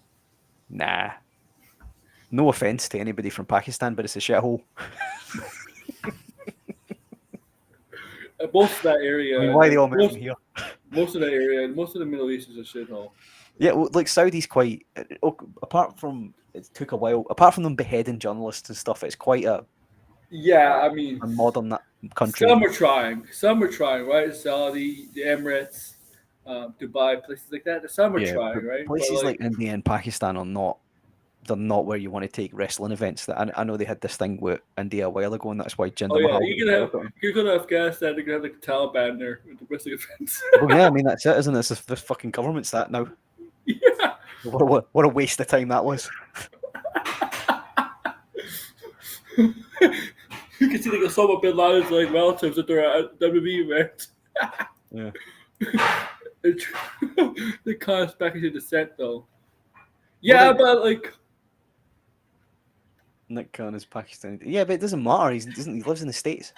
Nah. No offense to anybody from Pakistan, but it's a shithole. Most of that area. I mean, why are they all moving here? Most of that area, most of the Middle East is a shithole. Yeah, well, like Saudi's quite. Apart from it took a while. Apart from them beheading journalists and stuff, it's quite a. Yeah, I mean, a modern country. Some are trying, right? Saudi, the Emirates. Dubai, places like that. Some are trying, right? Places like India and Pakistan are not. They're not where you want to take wrestling events. I know they had this thing with India a while ago, and that's why Jinder Mahal. You can go to Afghanistan. They're gonna have like the Taliban there with the wrestling events. Well, yeah, I mean that's it, isn't it? The fucking government's that now. Yeah. What a waste of time that was. You can see like Osama bin Laden's like relatives that they're at WWE event. Yeah. They call us back into descent though. Yeah, but like Nick Khan is Pakistani. Yeah, but it doesn't matter. He lives in the States.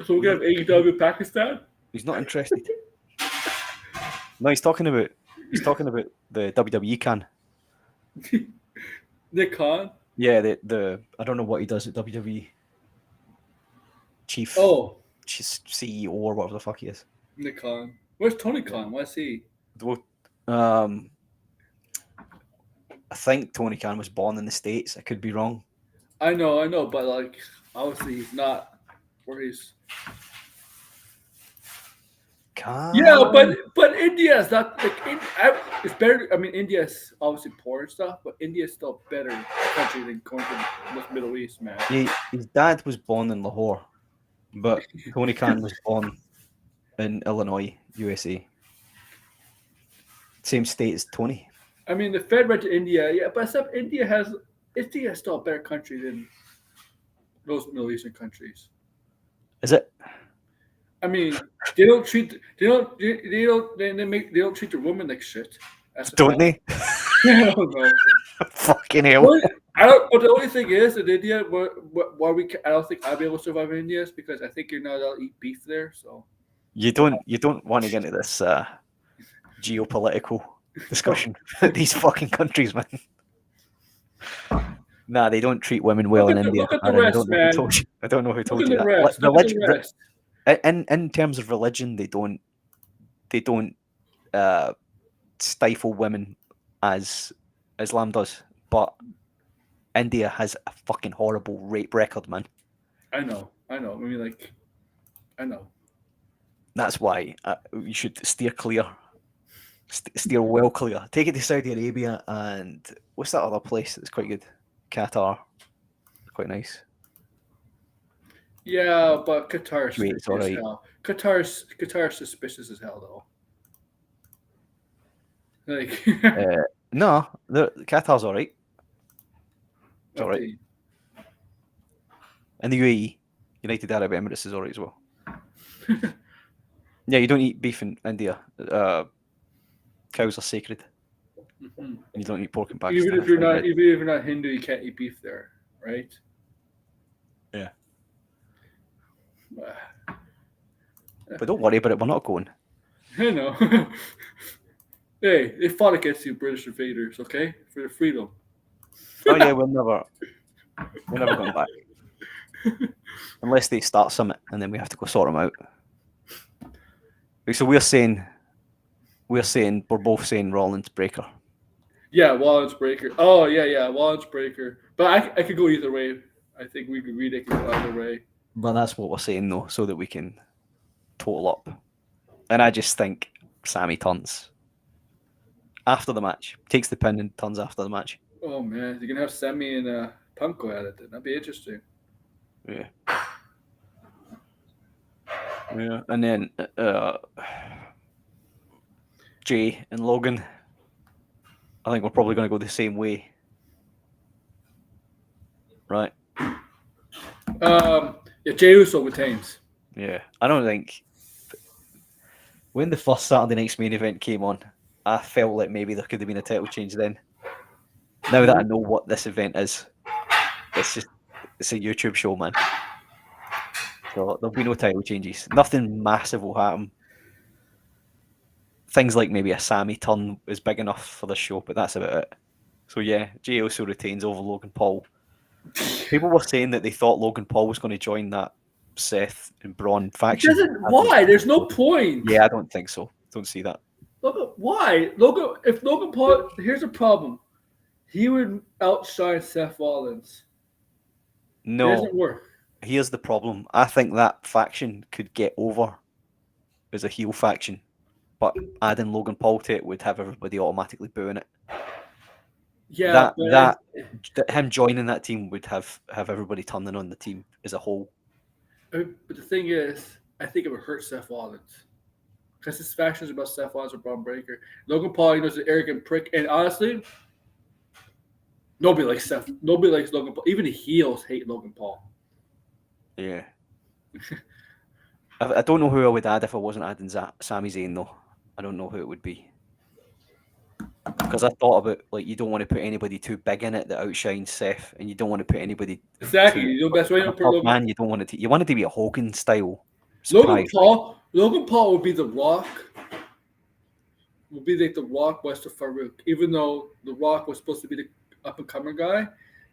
So we're gonna have AEW Pakistan? He's not interested. No, he's talking about the WWE Khan. Nick Khan? Yeah, the I don't know what he does at WWE. Chief CEO or whatever the fuck he is. Nick Khan. Where's Tony Khan? What's he? I think Tony Khan was born in the States. I could be wrong. I know, but like obviously he's not where he's. Khan. Yeah, but India is not like it's better. I mean, India is obviously poor and stuff, but India is still a better country than going to the Middle East, man. His dad was born in Lahore, but Tony Khan was born in Illinois, USA. Same state as Tony. I mean, the Fed went to India, yeah, but except India is still a better country than those Middle Eastern countries. Is it? I mean, they don't treat their women like shit. Don't they? I don't know. Fucking hell. But the only thing is in India, I don't think I'll be able to survive in India is because I think you're not allowed to eat beef there. So you don't want to get into this geopolitical discussion. These fucking countries, man. Nah, they don't treat women well in India. Look at the rest, man. I don't know who told you that. In terms of religion, they don't stifle women as Islam does, but India has a fucking horrible rape record, man. I know. I mean, like, I know. That's why you should steer clear. Steer well clear. Take it to Saudi Arabia and what's that other place that's quite good? Qatar. Quite nice. Yeah, but Qatar's suspicious as hell. Qatar's suspicious as hell, though. Like, no, Qatar's all right. It's all right. And the UAE, United Arab Emirates, is all right as well. Yeah, you don't eat beef in India. Cows are sacred. Mm-hmm. And you don't eat pork in Pakistan. Even if you're not Hindu, you can't eat beef there, right? Yeah. But don't worry about it. We're not going. I know. Hey, they fought against the British invaders, okay, for their freedom. Oh yeah, we're never going back unless they start something, and then we have to go sort them out. So we're both saying Rollins Breaker. Yeah, Rollins Breaker. Oh yeah, Rollins Breaker. But I could go either way. I think we could read it go either way. But that's what we're saying though, so that we can total up. And I just think Sammy turns after the match, takes the pin and turns after the match. Oh man, you're gonna have Sammy and Punk go at it. Then that'd be interesting. Yeah. Yeah, and then Jay and Logan. I think we're probably going to go the same way, right? Yeah, Jey Uso retains. Yeah, I don't think when the first Saturday Night's main event came on, I felt like maybe there could have been a title change then. Now that I know what this event is, it's a YouTube show, man. So there'll be no title changes. Nothing massive will happen. Things like maybe a Sammy turn is big enough for the show, but that's about it. So yeah, Jey Uso retains over Logan Paul. People were saying that they thought Logan Paul was going to join that Seth and Braun faction. Why? There's no point. Yeah, I don't think so. Don't see that. Why? If Logan Paul, here's a problem. He would outshine Seth Rollins. No. It doesn't work. Here's the problem. I think that faction could get over as a heel faction, but adding Logan Paul to it would have everybody automatically booing it. Yeah, that him joining that team would have everybody turning on the team as a whole. But the thing is, I think it would hurt Seth Rollins. Because his faction is about Seth Rollins or Braun Breaker. Logan Paul, is an arrogant prick. And honestly, nobody likes Seth. Nobody likes Logan Paul. Even the heels hate Logan Paul. Yeah. I don't know who I would add if I wasn't adding Sami Zayn, though. I don't know who it would be. Because I thought about, like, you don't want to put anybody too big in it that outshines Seth, and you don't want to put anybody exactly. Best way to put Logan. Man, you don't want it to. You want it to be a Hogan style. Logan Paul would be the Rock. Would be like the Rock was to Farouk, even though the Rock was supposed to be the up and coming guy.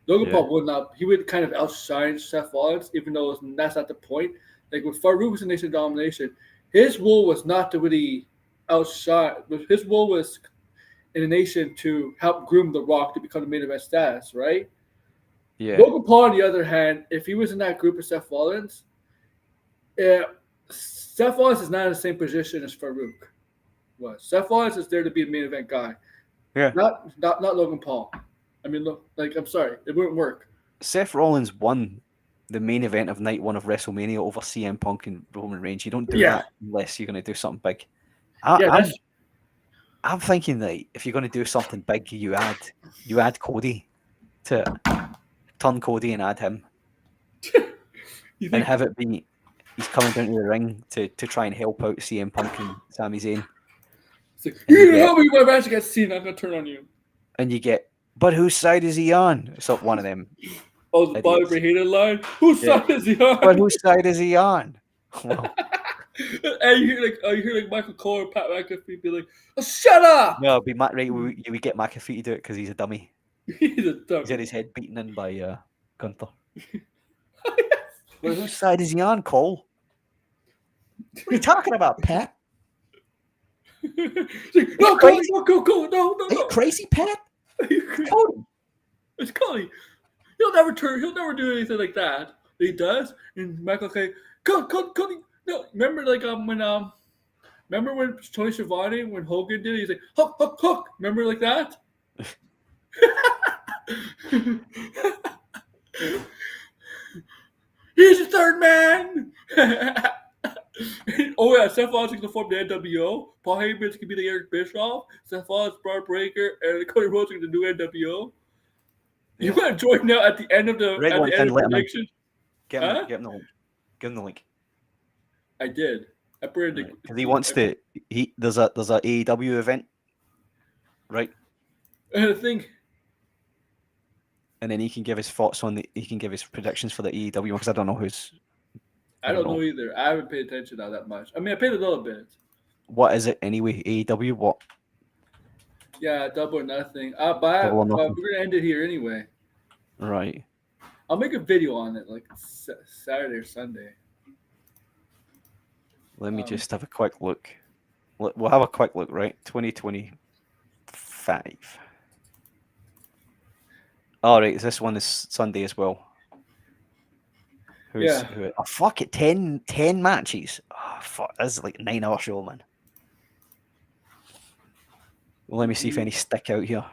Logan Paul would not. He would kind of outshine Seth Rollins, even though that's not the point. Like with Farouk was a Nation of Domination, his role was not to really outshine. His role was in the Nation to help groom the Rock to become the main event status, right? Yeah. Logan Paul, on the other hand, if he was in that group of Seth Rollins, Seth Rollins is not in the same position as Farouk was. Seth Rollins is there to be a main event guy. Yeah. Not Logan Paul. I mean, look, like, I'm sorry, it wouldn't work. Seth Rollins won the main event of night one of WrestleMania over CM Punk and Roman Reigns. You don't do that unless you're going to do something big. I'm thinking that if you're going to do something big, you add Cody to turn Cody and add him, and have it be he's coming down to the ring to try and help out CM Punk and Sami Zayn. It's like, you're going to help me with my match against Cena. I'm going to turn on you. And you get, but whose side is he on? So one of them. Oh, the Bobby hated line. Whose side is he on? But whose side is he on? Well, and you hear like Michael Cole or Pat McAfee be like, oh, "Shut up!" No, it'd be right. We get McAfee to do it because he's a dummy. He's a dummy. He's had his head beaten in by Gunther. Well, whose side is he on, Cole? What are you talking about, Pat? Like, no, Cody, no. Are you crazy, Pat? Cody. It's Cody. He'll never do anything like that. He does. And Michael K. Cody. No, remember remember when Tony Schiavone, when Hogan did it, he's like, hook. Remember like that? He's the third man. Oh yeah, Seth Rollins is going to form the NWO. Paul Heyman's going to be the Eric Bischoff. Seth Rollins, Braun Breaker, and Cody Rhodes are going to do NWO. You want to join now at the end of the prediction? Give him the link. I did. I put because he wants to. There's a AEW event, right? And the thing. And then he can give his thoughts on he can give his predictions for the AEW because I don't know who's. I don't know either. I haven't paid attention now that much. I mean, I paid a little bit. What is it anyway? AEW what? Yeah, Double or Nothing. But we're gonna end it here anyway. Right. I'll make a video on it like Saturday or Sunday. Let me just have a quick look. We'll have a quick look, right? 2025. All right, this one is Sunday as well. Fuck it, 10 matches. Oh, fuck, this is like a 9-hour show, man. Well, let me see if any stick out here.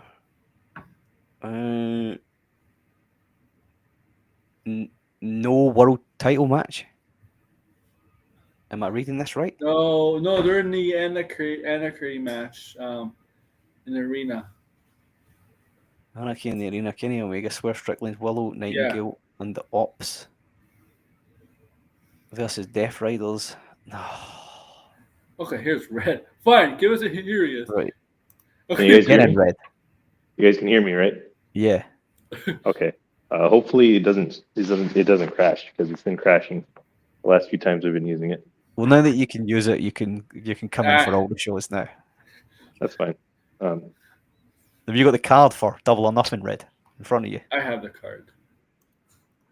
No world title match. Am I reading this right? No, they're in the Anarchy match in the arena. Anarchy in the arena. Kenny Omega, Swerve Strickland, Willow Nightingale, and the Ops versus Death Riders. Okay, here's Red. Fine, give us a here he is. Right. Okay. You guys get in Red. You guys can hear me, right? Yeah. Okay. Hopefully it doesn't crash because it's been crashing the last few times I've been using it. Well, now that you can use it, you can come in for all the shows now. That's fine. Have you got the card for Double or Nothing, Red, in front of you? I have the card.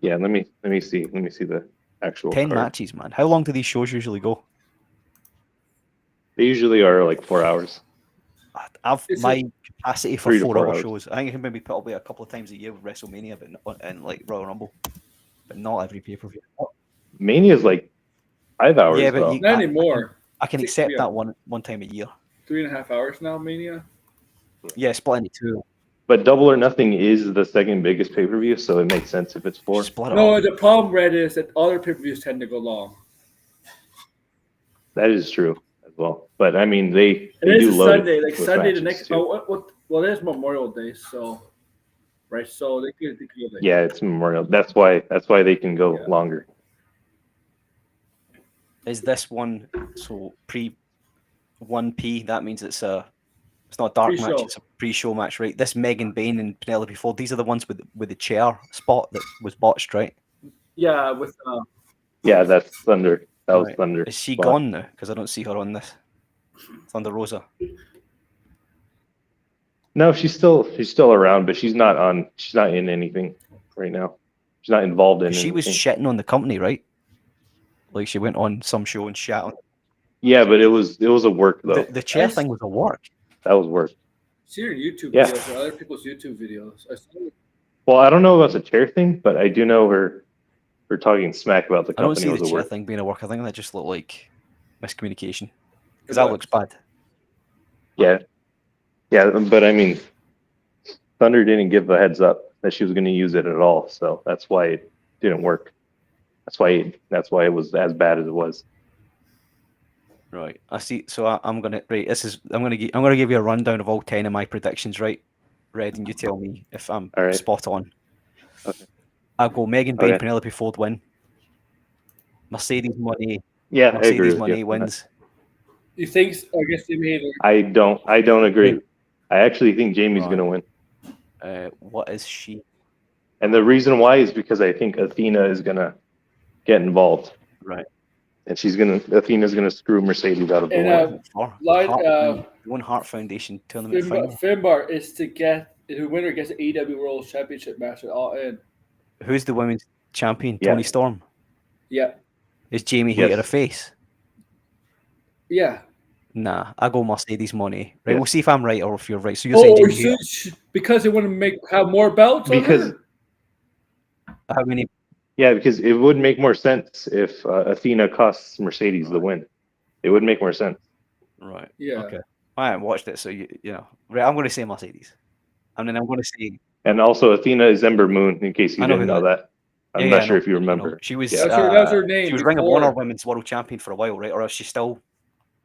Yeah, let me see the actual 10 card. matches, man. How long do these shows usually go? They usually are like 4 hours. My capacity for 4-hour hours. shows. I think I can maybe probably a couple of times a year with WrestleMania, but and like Royal Rumble, but not every pay-per-view. Mania is like 5 hours. Yeah, but not anymore. I can accept that one time a year. 3.5 hours now, Mania. Yeah, split into 2. But Double or Nothing is the second biggest pay-per-view, so it makes sense if it's 4. No, the problem, Red, is that other pay-per-views tend to go long. That is true as well. But I mean, they do load Sunday, it like Sunday the next. too. Well, there's Memorial Day, so right. So they could yeah, it's Memorial. That's why they can go longer. Is this one so pre 1P? That means it's not a dark Pre-show. match. It's a pre-show match, right? This Megan Bain and Penelope Ford. These are the ones with the chair spot that was botched, right? Yeah, with yeah, that's Thunder. That was Thunder. Is she gone now? Because I don't see her on this. Thunder Rosa. No, she's still around, but she's not in anything right now. She's not involved in anything. She was shitting on the company, right? Like she went on some show and shat on. Yeah, but it was a work though. The chair thing was a work. That was work. See your YouTube videos or other people's YouTube videos. Well, I don't know about the chair thing, but I do know her talking smack about the company. I don't see was the a chair work. thing being a work. I think that just looked like miscommunication. Because that looks bad. Yeah. Yeah, but I mean, Thunder didn't give a heads up that she was going to use it at all, so that's why it didn't work. That's why it was as bad as it was. Right, I see. So I'm gonna give you a rundown of all 10 of my predictions, right? Red, and you tell me if I'm spot on. Okay. I'll go Megan Bain, Penelope Ford win. Mercedes Moné. Yeah, Mercedes Moné wins. You think? I guess Jamie Hayter. I don't agree. I actually think Jamie's going to win. What is she? And the reason why is because I think Athena is going to get involved. Right. And Athena's gonna screw Mercedes out of the way. One Heart Foundation tournament final. Finbar is to get the winner gets the AEW World Championship match at All In. Who's the women's champion? Toni Storm. Yeah. Is Jamie Hayter a face? Yeah. Nah, I go Mercedes Moné. Right, we'll see if I'm right or if you're right. So you're saying Jamie because they want to have more belts. Because how many? Yeah, because it would make more sense if Athena costs Mercedes the win. It would make more sense. Right. Yeah. Okay. I haven't watched it, so you know. Right, I'm going to say Mercedes. And then I'm going to say. And also, Athena is Ember Moon. In case you didn't know that. I'm not sure if you remember. She was. That was her name. She was Ring of Honor Women's World Champion for a while, right? Or is she still?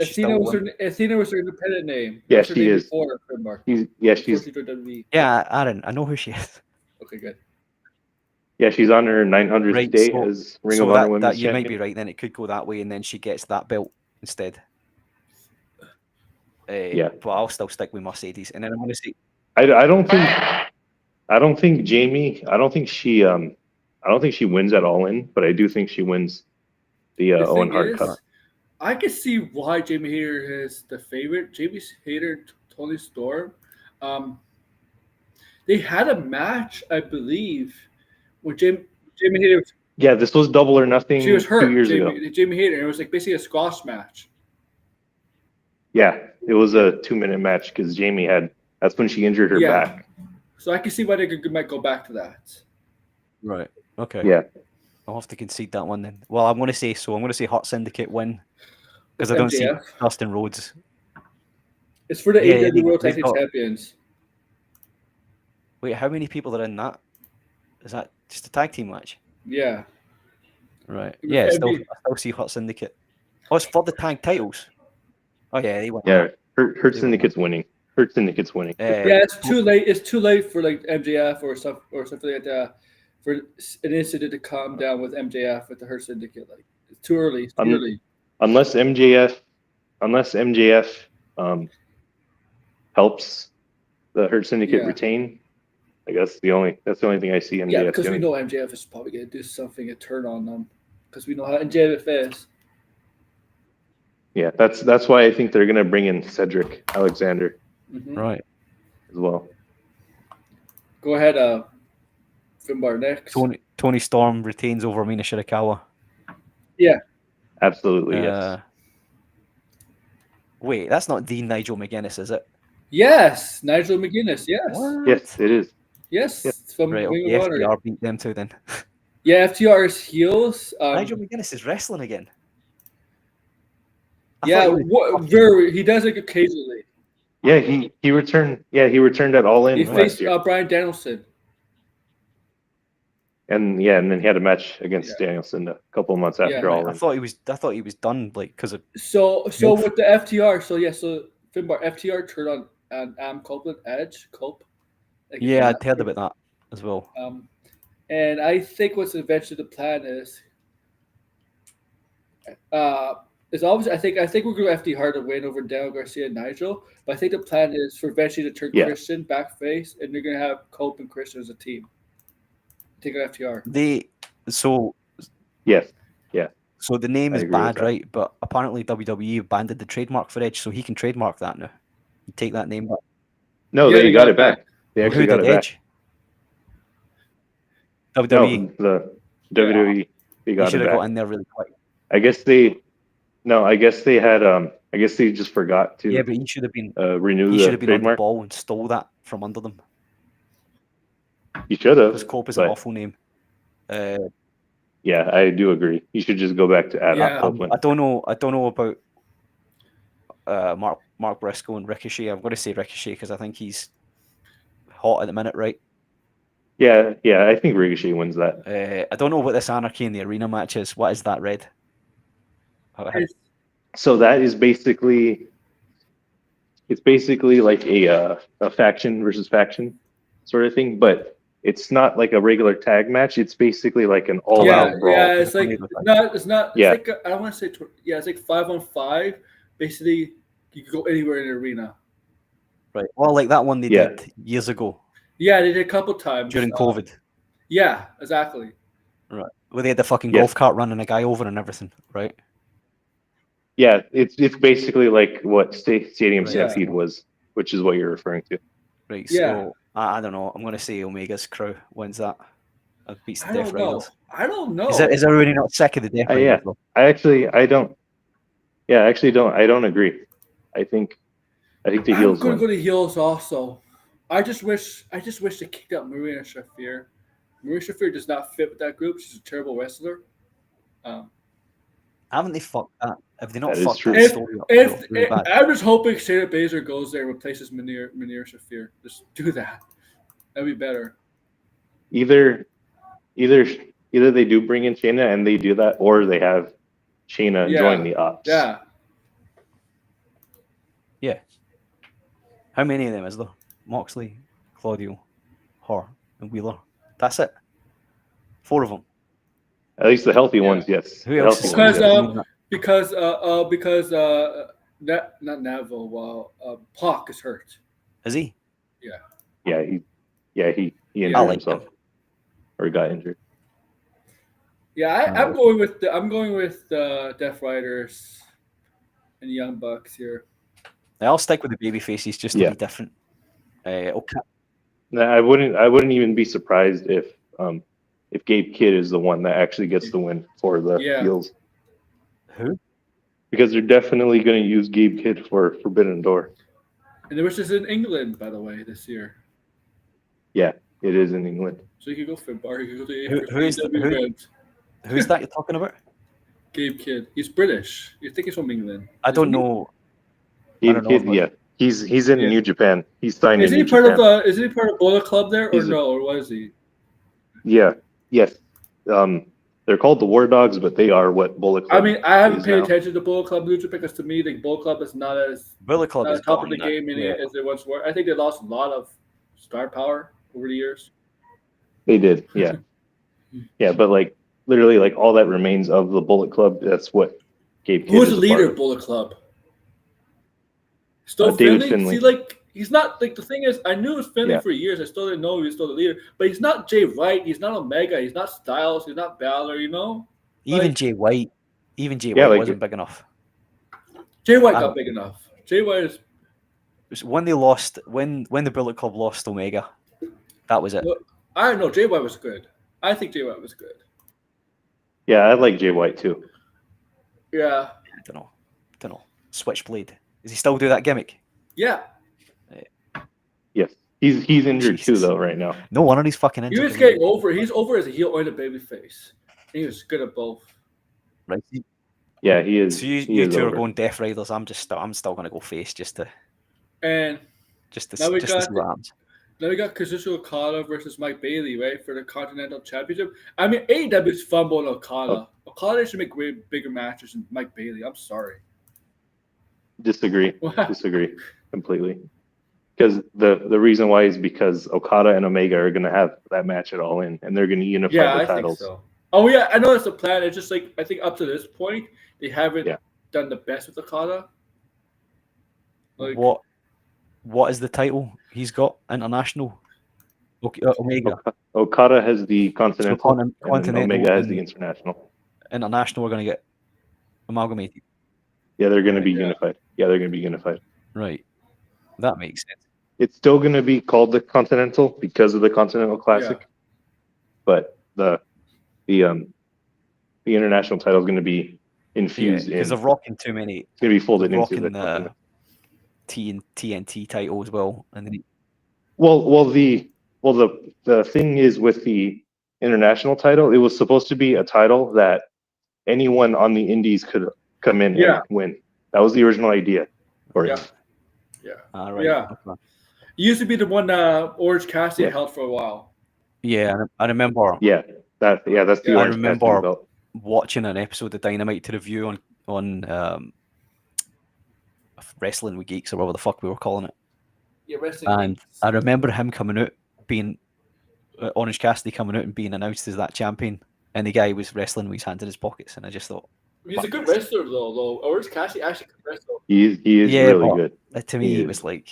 Athena was her independent name. Yeah, she is. She's. Yeah, Aaron, I know who she is. Okay, good. Yeah, she's on her 900th day as Ring of Honor Women's You Champion. might be right. Then it could go that way, and then she gets that belt instead. But I'll still stick with Mercedes, and then I'm going to say. I don't think Jamie. I don't think she wins at All In, but I do think she wins the Owen Hart Cup. I can see why Jamie Hayter is the favorite. Jamie Hayter, Toni Storm. They had a match, I believe, with Jamie Hayter. Yeah, this was Double or Nothing. She was hurt 2 years ago. Jamie Hayter. It was like basically a squash match. Yeah, it was a 2-minute match because Jamie that's when she injured her back. So I can see why they might go back to that. Right. Okay. Yeah. I'll have to concede that one then. Well, I'm going to say Hot Syndicate win because I don't see Dustin Rhodes. It's for the AEW World Tag Team Champions. Wait, how many people are in that? Is that just a tag team match? Yeah. Right. Yeah, I still see Hot Syndicate. Oh, it's for the tag titles. Oh yeah, they won. Yeah, Hurt Syndicate's winning. Hurt Syndicate's winning. It's too late. It's too late for like MJF or something like that for an incident to calm down with MJF with the Hurt Syndicate. Like it's too early. It's too early. Unless MJF helps the Hurt Syndicate retain. I guess that's the only thing I see MJF doing. Because we know MJF is probably going to do something to turn on them because we know how MJF is. Yeah, that's why I think they're going to bring in Cedric Alexander. Mm-hmm. Right. As well. Go ahead, Finbar next. Toni Storm retains over Mina Shirakawa. Yeah. Absolutely, yes. Wait, that's not Dean Nigel McGuinness, is it? Yes, Nigel McGuinness, yes. What? Yes, it is. Yes, it's from Ring of Honor. FTR beat them too then. Yeah, FTR is heels. Nigel McGuinness is wrestling again. He does it occasionally. Yeah, he returned. Yeah, he returned at All In He last faced year. Bryan Danielson. And then he had a match against Danielson a couple of months after All In. I thought he was done like because of. So with the FTR, so Finbar FTR turned on Adam Copeland, Cope. Yeah, I'd heard about that as well. And I think what's eventually the plan is obviously I think we're going to FTR to win over Daniel Garcia and Nigel, but I think the plan is for eventually to turn Christian back face, and they're going to have Cope and Christian as a team. Take an FTR. Yes. So the name is bad, right? But apparently WWE abandoned the trademark for Edge, so he can trademark that now. You take that name back. No, they got it back. They actually got it Edge? back. WWE. No, the WWE. They got it back. Should have got in there really quick. I guess they had. I guess they just forgot to. Yeah, but he should have been renew he the should have been trademark. on the ball and stole that from under them. He should have. Because Cope is an awful name. Yeah, I do agree. You should just go back to Adam Copeland. I don't know about Mark Briscoe and Ricochet. I'm going to say Ricochet because I think he's hot at the minute, right? Yeah. I think Ricochet wins that. I don't know what this Anarchy in the Arena match is. What is that, Red? So that is basically, it's basically like a faction versus faction sort of thing, but it's not like a regular tag match. It's basically like an all-out brawl. Yeah, it's like it's not. Yeah, it's like I don't want to say. It's like 5-on-5. Basically, you can go anywhere in the arena. Right. Well, like that one they did years ago. Yeah, they did a couple times during COVID. Yeah, exactly. Right. Where they had the fucking golf cart running a guy over and everything, right? Yeah, it's basically like what Stadium Stampede was, which is what you're referring to. Right. So I don't know. I'm going to say Omega's crew wins that. Beats the Death Riders. I don't know. Is everybody not sick of the Death Riders? Yeah. I don't. Yeah, I don't agree. I think the heels. I'm going to go to heels also. I just wish they kicked out Marina Shafir. Marina Shafir does not fit with that group. She's a terrible wrestler. Haven't they fucked that? Have they not fucked that story up? I'm just hoping Shayna Baszler goes there and replaces Munir Shafir. Just do that. That'd be better. Either they do bring in Shayna and they do that, or they have Shayna join the ops. Yeah. Yeah. How many of them is there? Moxley, Claudio, her, and Wheeler. That's it. 4 of them. At least the healthy ones, yes. Who else? Because not Neville. Well, Pac is hurt. Is he? Yeah. He injured himself, or got injured. Yeah, I'm going with the Death Riders and Young Bucks here. I'll stick with the baby faces just to be different. Okay. I wouldn't even be surprised if Gabe Kidd is the one that actually gets the win for the heels. Who? Because they're definitely going to use Gabe Kidd for Forbidden Door. And which is in England, by the way, this year. Yeah, it is in England. So you can go Finbar. You can go to who's that you're talking about? Gabe Kidd. He's British. You think he's from England? I don't know. Gabe Kidd, yeah. He's in New Japan. He's signed in New Japan. Is he part of Bullet Club there, or no? Or was he? Yeah. Yes. They're called the War Dogs, but they are what Bullet Club. I mean, I haven't paid attention to Bullet Club New Japan because to me, the Bullet Club is not as Bullet Club is top of the game as they once were. I think they lost a lot of star power over the years. They did, yeah, yeah. But like literally, like all that remains of the Bullet Club. That's what Gabe Kidd. Who's the leader of Bullet Club? Still David Finlay. See, like. He's not like the thing is. I knew it was Finlay for years. I still didn't know he was still the leader. But he's not Jay White. He's not Omega. He's not Styles. He's not Balor. You know. Even Jay White. White wasn't big enough. Jay White got big enough. Jay White is. When they lost, when the Bullet Club lost Omega, that was it. Well, I don't know. Jay White was good. I think Jay White was good. Yeah, I like Jay White too. Yeah. I don't know. Switchblade. Does he still do that gimmick? Yeah. Yes, he's injured too though right now. No wonder he's fucking injured. He was getting over. He's over as a heel or a baby face. He was good at both. Right. Yeah, he is. So he you is two are over. going Death Riders. I'm still going to go face just to now we see got what happens. Now we got Kazuchika Okada versus Mike Bailey, right, for the Continental Championship. I mean, AEW's fumbled Okada. Okada should make way bigger matches than Mike Bailey. I'm sorry. Disagree completely. Because the reason why is because Okada and Omega are going to have that match at All In, and they're going to unify the titles. Think so. Oh yeah, I know that's the plan. It's just like I think up to this point they haven't done the best with Okada. Like, what is the title he's got? International? Omega. Okada has the Continental, and Omega has the International. International are going to get amalgamated. Yeah, they're going to be unified. Yeah, they're going to be unified. Right. That makes sense. It's still going to be called the Continental because of the Continental Classic, but the international title is going to be infused in. Because they're rocking too many. It's going to be folded into the TNT title as well, and then the thing is with the international title, it was supposed to be a title that anyone on the indies could come in and win. That was the original idea for it. Right. Yeah. It used to be the one Orange Cassidy held for a while. Yeah, I remember. That's the Orange Cassidy belt. I remember watching an episode of Dynamite to review on Wrestling with Geeks or whatever the fuck we were calling it. Yeah, Wrestling and Geeks. I remember him coming out, being Orange Cassidy coming out and being announced as that champion, and the guy was wrestling with his hands in his pockets, and I just thought, he's a good wrestler though. Orange Cassidy actually can wrestle. He is really good. To me, it was like,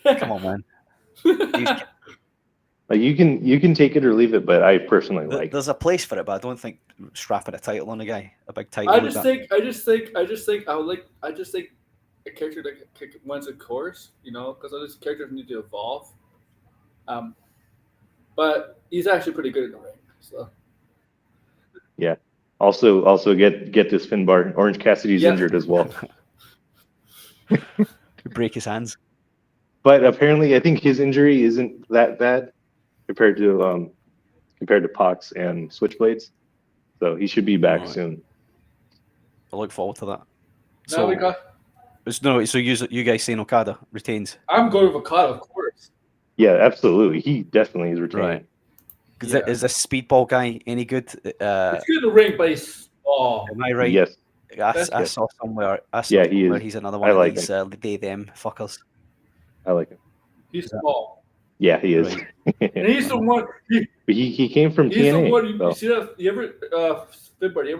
come on, man. Like you can take it or leave it, but I personally like. There's a place for it, but I don't think strapping a title on a guy, a big title. I just think a character that runs a course, because other characters need to evolve. But he's actually pretty good in the ring. So. Yeah. Also get this Finn bar. Orange Cassidy's injured as well. Break his hands. But apparently, I think his injury isn't that bad compared to Pac's and Switchblades. So he should be back soon. I look forward to that. So you guys saying Okada retains? I'm going with Okada, of course. Yeah, absolutely. He definitely is retaining. Right. Is this speedball guy any good? He's good in the ring, but he's small. Am I right? Yes. I saw somewhere. He is. He's another one of these they them fuckers. I like him. He's small. Yeah, he is. Right. And he's the one. He came from TNA. He's the one. You see that? You ever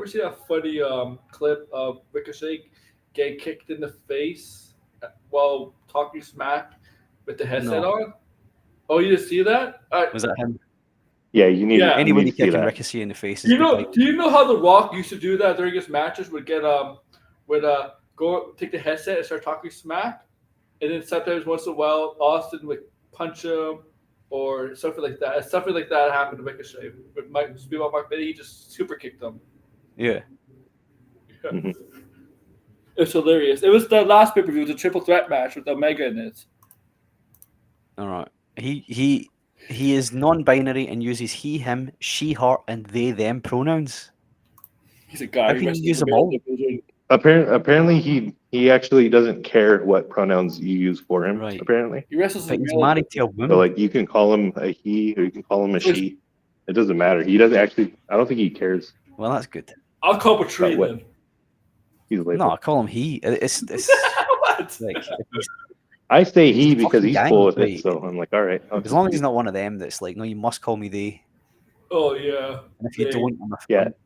see that funny clip of Ricochet get kicked in the face while talking smack with the headset on? Oh, you didn't see that? Was that him? Yeah, you need. Anybody kicking Ricochet in the face. Do you know how The Rock used to do that during his matches? Would go take the headset and start talking smack, and then sometimes once in a while Austin would punch him or something like that. Something like that happened to Ricochet with Mark Bailey. He just super kicked him. Yeah. Mm-hmm. It's hilarious. It was the last pay-per-view. It was a triple threat match with Omega in it. All right. He is non-binary and uses he, him, she, her, and they, them pronouns. He's a guy. How can you use them all? Apparently, he actually doesn't care what pronouns you use for him. Right. Apparently, he wrestles. But he's married to a woman. So you can call him a he or you can call him a she. It doesn't matter. He doesn't actually. I don't think he cares. Well, that's good. I'll call him a tree then. No, I call him he. It's what? Like, I say he because he's cool with it. So I'm like, all right. As long as he's not one of them that's like, no, you must call me they. Oh yeah. And if you don't,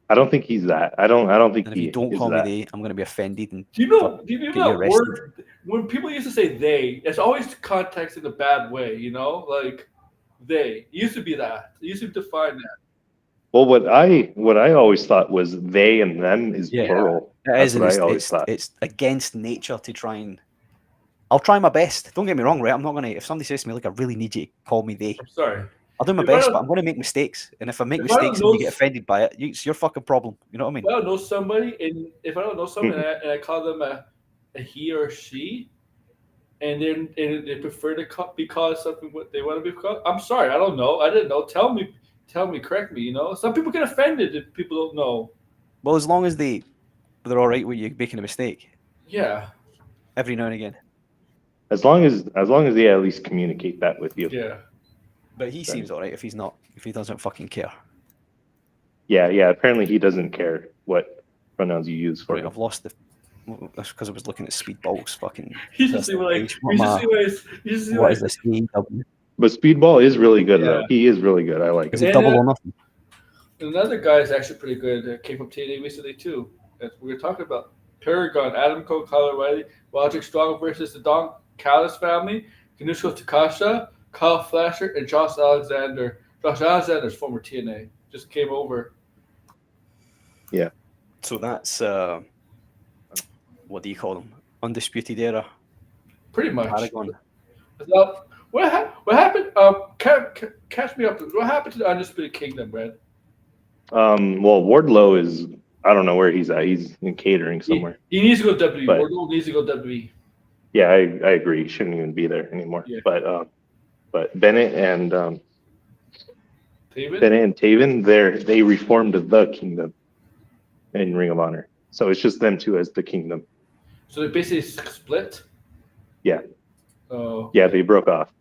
I don't think he's that. I don't think. And if you don't call me they, I'm going to be offended. And do you know that word? When people used to say they, it's always context in a bad way. Like they. It used to be that. It used to define that. Well, what I always thought was they and them is plural. That's what I always thought. It's against nature to try and. I'll try my best. Don't get me wrong, right? I'm not gonna. If somebody says to me, "Like, I really need you to call me they," I'm sorry. I'll do my best, but I'm going to make mistakes. And if I make mistakes and you get offended by it, it's your fucking problem. You know what I mean? If I don't know somebody, and I call them a he or she, and they prefer to be called something what they want to be called, I'm sorry, I don't know. I didn't know. Tell me, correct me. Some people get offended if people don't know. Well, as long as they they're all right with you making a mistake. Yeah. Every now and again. As long as they at least communicate that with you. Yeah. But he seems all right if he doesn't fucking care. Yeah. Apparently he doesn't care what pronouns you use for Right, him. I've lost that's because I was looking at Speedball's fucking. He's just like, what is this? AEW? But Speedball is really good though. He is really good. I like Is him. it double or nothing? Another guy is actually pretty good. Came from TNA recently too. As we were talking about Paragon, Adam Cole, Kyle O'Reilly, Roderick Strong versus the Don Callis family, Kanushka Takasha, Kyle Flasher, and Josh Alexander. Josh Alexander's former TNA just came over. Yeah. So that's what do you call them? Undisputed Era. Pretty much. Paragon. What happened? Catch me up. What happened to the Undisputed Kingdom, Red? Well, Wardlow is, I don't know where he's at. He's in catering somewhere. He needs to go WWE. Wardlow needs to go WWE. Yeah, I agree. He shouldn't even be there anymore. Yeah. But Bennett and Taven, they reformed the Kingdom in Ring of Honor. So it's just them two as the Kingdom. So they basically split? Yeah. Oh. Yeah, they broke off.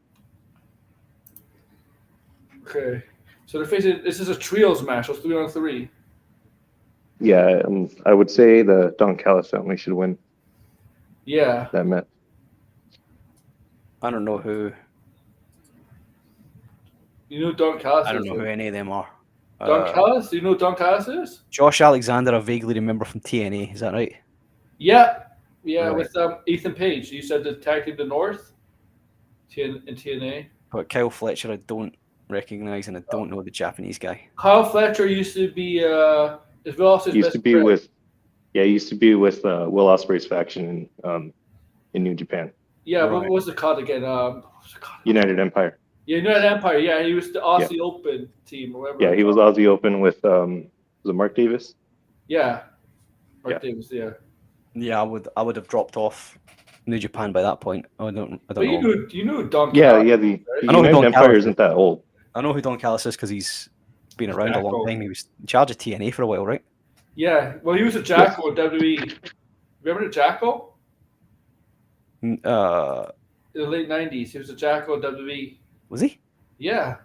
Okay. So they're facing, this is a trios match, so 3-on-3. Yeah, I would say the Don Callis family should win. Yeah. That match. I don't know who. You know who Don Callis is? I don't know who any of them are. Don Callis? Do you know who Don Callis is? Josh Alexander, I vaguely remember from TNA. Is that right? Yeah. Yeah, right. With Ethan Page. You said the tag team the North in TNA. But Kyle Fletcher, I don't recognize, and I don't know the Japanese guy. Kyle Fletcher used to be Will Ospreay's faction in New Japan. Yeah, right. What was it called again? United Empire. Yeah, United Empire. Yeah, he was the Aussie Open team or whatever. Yeah, he was Aussie Open with was it Mark Davis? Yeah, Mark Davis. Yeah. Yeah, I would have dropped off New Japan by that point. I don't know. But you knew Don. Callis, the United Empire isn't that old. I know who Don Callis is because he's been around a long time. He was in charge of TNA for a while, right? Yeah, well, he was a Jackal at WWE. Remember the Jackal? In the late 90s, he was a Jackal at WWE. Was he? Yeah.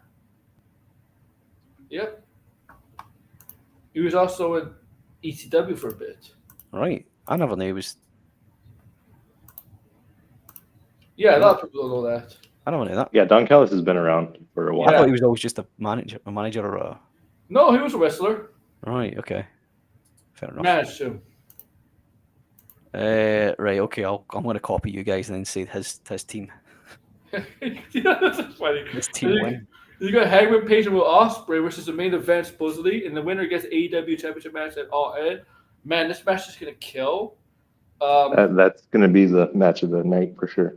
Yep. He was also in ECW for a bit. Right. I never knew he was. Yeah, a lot of people don't know that. I don't know that. Yeah, Don Callis has been around for a while. I thought he was always just a manager or a. No, he was a wrestler. Right. Okay. Fair enough. Managed him. Right. Okay. I'm going to copy you guys and then say his team. Yeah, that's funny. His team win. You got Hangman Page and Will Ospreay, which is the main event supposedly, and the winner gets AEW Championship match at All In. Man, this match is gonna kill. That's gonna be the match of the night for sure.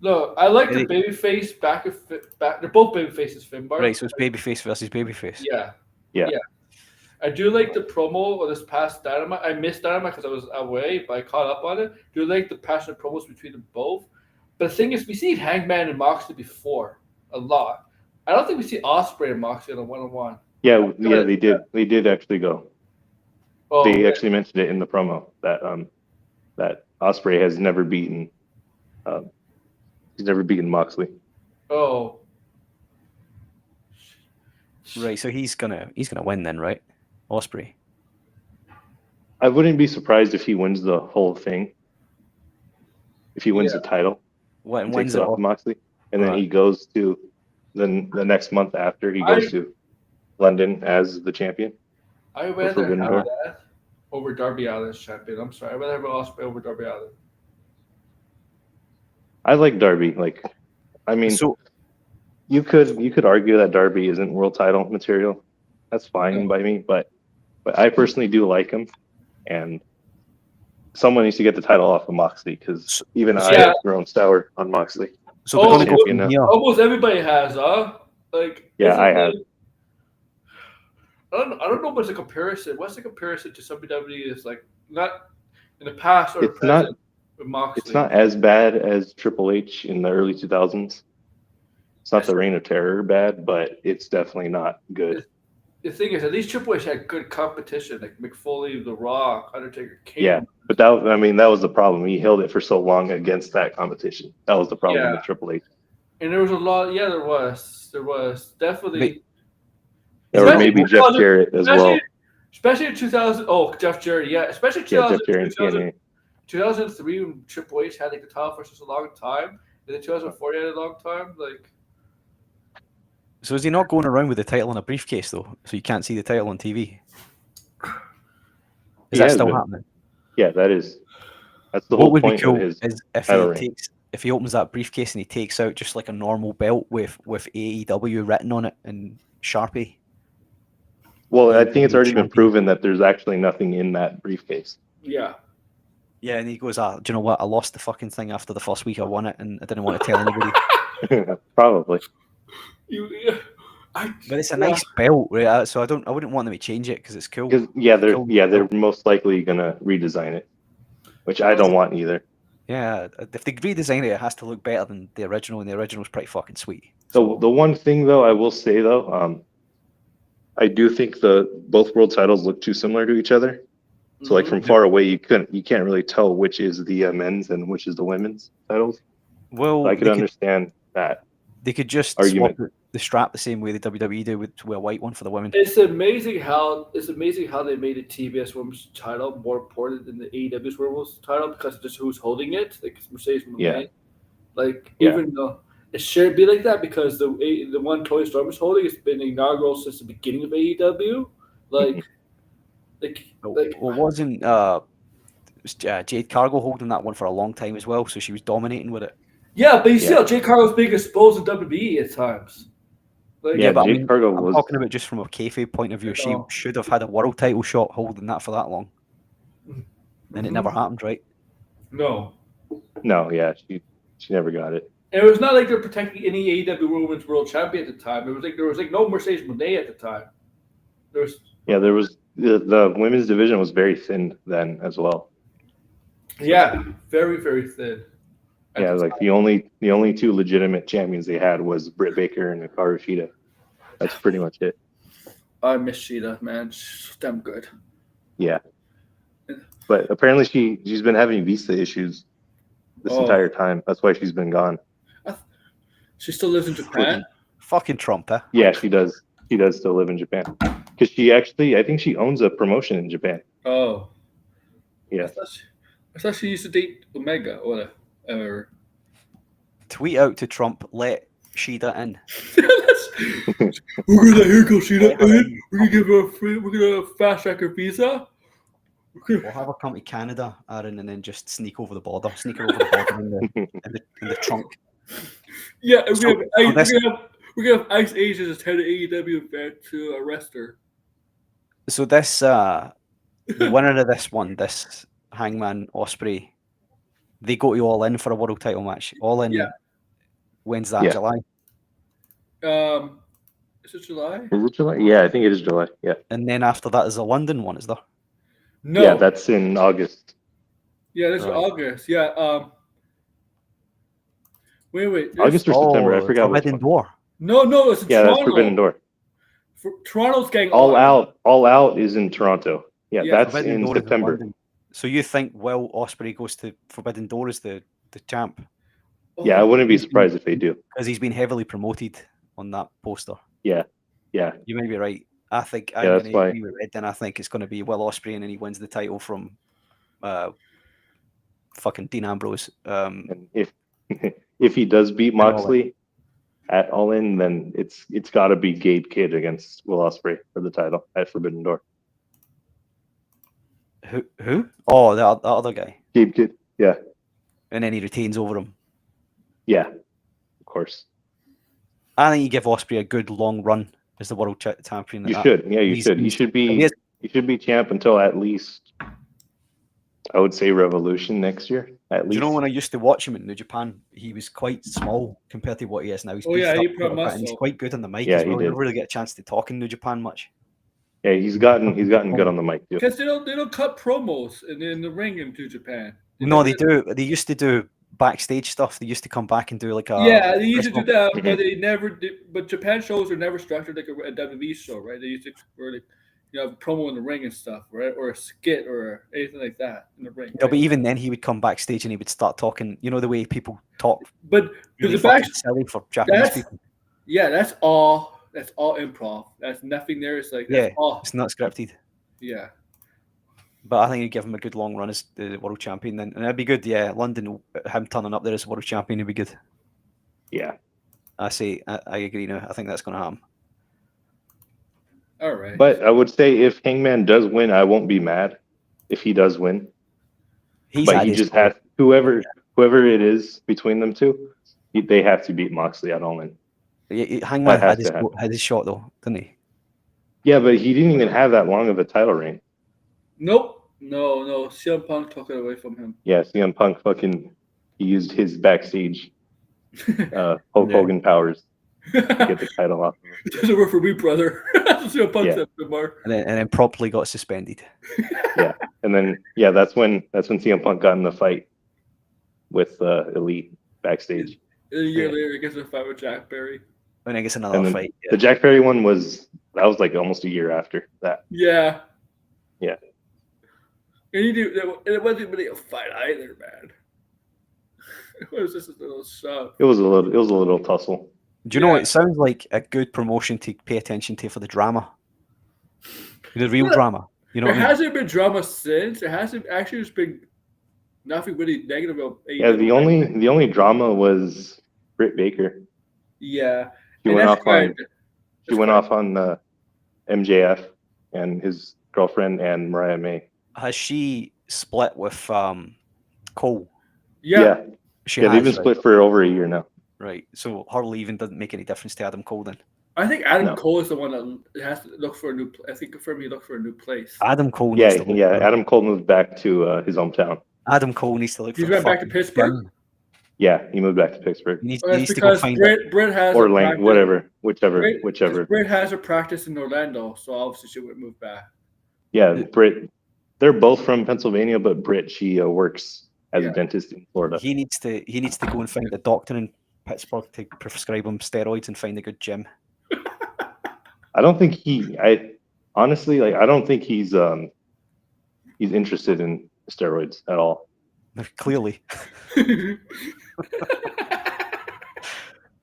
Look, I like the babyface back. They're both babyfaces, Finbar. Right, so it's babyface versus babyface. Yeah. I do like the promo of this past Dynamite. I missed Dynamite because I was away, but I caught up on it. Do like the passionate promos between them both. But the thing is, we see Hangman and Moxley before a lot. I don't think we see Ospreay and Moxley on a one-on-one. Yeah, they did. They did actually go. Oh, they actually mentioned it in the promo that that Ospreay has never beaten. He's never beaten Moxley. Oh. Right, so he's gonna win then, right? Ospreay. I wouldn't be surprised if he wins the whole thing. If he wins the title, wins it off Moxley, and then he goes to the next month after he goes to London as the champion. I would rather have that over Darby Allin's champion. I'm sorry, I'd rather have Ospreay over Darby Allin. I like Darby. You could argue that Darby isn't world title material. That's fine by me, but I personally do like him, and someone needs to get the title off of Moxley because even I have grown sour on Moxley. So almost everybody has, huh? I have. I don't know what's the comparison. What's the comparison to some WWE is like not in the past or present with Moxley? It's not as bad as Triple H in the early 2000s. It's not the Reign of Terror bad, but it's definitely not good. the thing is, at least Triple H had good competition, like McFoley, The Rock, Undertaker, Kane. Yeah, but that was the problem. He held it for so long against that competition. That was the problem with Triple H. And there was a lot. Yeah, there was definitely. Or maybe Jeff Jarrett as well. Especially in 2000. Oh, Jeff Jarrett. Yeah, especially 2003 when Triple H had like the title for such a long time, and then 2004 he had a long time. Like. So is he not going around with the title in a briefcase though? So you can't see the title on TV? Is that still happening? Yeah, that's the whole point would be cool of his is if he opens that briefcase and he takes out just like a normal belt with AEW written on it in Sharpie. Well, I think it's already been proven that there's actually nothing in that briefcase. Yeah. Yeah, and he goes, do you know what? I lost the fucking thing after the first week I won it, and I didn't want to tell anybody. Probably. But it's a nice belt, right? So I wouldn't want them to change it because it's cool. They're most likely gonna redesign it, which I don't want either. Yeah, if they redesign it, it has to look better than the original, and the original's pretty fucking sweet. So the one thing though, I will say though, I do think both world titles look too similar to each other. So like from far away, you can't really tell which is the men's and which is the women's titles. Well, so I could understand that. They could just swap the strap the same way the WWE do with a white one for the women. It's amazing how they made the TBS Women's title more important than the AEW's Women's title because of just who's holding it. Like Mercedes McMahon. Even though it should be like that because the one Toni Storm is holding has been inaugural since the beginning of AEW. Wasn't Jade Cargill holding that one for a long time as well? So she was dominating with it. Yeah, but you see how Jade Cargill's being exposed in WWE at times. But I'm talking about just from a kayfabe point of view. She should have had a world title shot holding that for that long, and it never happened, right? No, yeah, she never got it. And it was not like they're protecting any AEW Women's World Champion at the time. It was like there was no Mercedes Moné at the time. There was the women's division was very thin then as well. Yeah, very very thin. Yeah, like the only two legitimate champions they had was Britt Baker and Hikaru Shida. That's pretty much it. I miss Shida, man. She's damn good. Yeah, but apparently she's been having visa issues this entire time. That's why she's been gone. She still lives in Japan. Fucking Trump, huh? Yeah, she does. She does still live in Japan because I think she owns a promotion in Japan. Oh, yeah. I thought she used to date Omega or whatever. Tweet out to Trump, let Shida in. We're gonna here go Shida in. We're gonna give her we're gonna fast track her visa. We'll have her come to Canada, Aaron, and then just sneak over the border. Sneak her over the border in the trunk. Yeah, we're gonna have Ice Ages as head of AEW fan to arrest her. So this the winner of this Hangman Ospreay, they go to All In for a world title match. All In. Yeah. When's that? July. Is it July? Is it July? Yeah, I think it is July. Yeah. And then after that is the London one, is there? No. Yeah, that's in August. Yeah, that's August. Yeah. Wait. August or September? I forgot. Forbidden Door. No, it's in Toronto. That's Forbidden Door. Toronto's getting All Out is in Toronto. Yeah, that's Forbidden in Door September. So you think Will Ospreay goes to Forbidden Door as the champ? Yeah, I wouldn't be surprised if they do. Because he's been heavily promoted on that poster. Yeah. You may be right. I think I'm going to agree with Ed, and I think it's going to be Will Ospreay, and then he wins the title from fucking Dean Ambrose. And if he does beat Moxley at All In, then it's got to be Gabe Kidd against Will Ospreay for the title at Forbidden Door. Who? Oh, the other guy. Gabe Kidd. Yeah. And then he retains over him. Yeah, of course. I think you give Ospreay a good long run as the world champion. You should. Yeah, you should. He should be champ until at least, I would say, Revolution next year. At least. Do you know when I used to watch him in New Japan, he was quite small compared to what he is now. He's he's quite good on the mic as well. You don't really get a chance to talk in New Japan much. Yeah, he's gotten good on the mic too. Because they don't cut promos in the ring in New Japan. They do. They used to do backstage stuff. They used to come back and do like a they used to do that, but they never did. But Japan shows are never structured like a WWE show, right? They used to like, have a promo in the ring and stuff, right, or a skit or anything like that in the ring. No, right? but even then, he would come backstage and he would start talking. You know the way people talk. But really fucking silly for Japanese people. Yeah, that's all. That's all improv. That's nothing there. It's like it's not scripted. Yeah. But I think you'd give him a good long run as the world champion then. And it'd be good, London, him turning up there as world champion would be good. Yeah. I agree now. I think that's going to happen. All right. But I would say if Hangman does win, I won't be mad if he does win. He just has whoever it is between them two, they have to beat Moxley at All In. Hangman had his shot though, didn't he? Yeah, but he didn't even have that long of a title reign. Nope. No. CM Punk took it away from him. Yeah, CM Punk he used his backstage Hulk Hogan powers to get the title off. It doesn't work for me, brother. CM Punk said and then promptly got suspended. Yeah, and then that's when CM Punk got in the fight with Elite backstage. A year later, he gets a fight with Jack Perry. And I guess another fight. The Jack Perry one was like almost a year after that. Yeah. Yeah. And it wasn't really a fight either, man. It was just a little shove. It was a little tussle. Do you know what? It sounds like a good promotion to pay attention to for the drama. The real drama. You know, there hasn't been drama since. There hasn't actually just been nothing really negative about AEW. Yeah, the only drama was Britt Baker. Yeah. She went off on MJF and his girlfriend and Mariah May. Has she split with Cole? Yeah. They've been split for over a year now. Right. So her leaving doesn't make any difference to Adam Cole then? I think Adam Cole is the one that has to look for a new place. I think for me, look for a new place. Adam Cole Adam Cole moved back to his hometown. Adam Cole needs to look for He went back to Pittsburgh? Yeah, he moved back to Pittsburgh. He needs to go find Britt has or Lane, whichever. Britt has a practice in Orlando, so obviously she would move back. Yeah, Britt. They're both from Pennsylvania, but Britt, she works as a dentist in Florida. He needs to go and find a doctor in Pittsburgh to prescribe him steroids and find a good gym. I don't think honestly, I don't think he's interested in steroids at all. Clearly.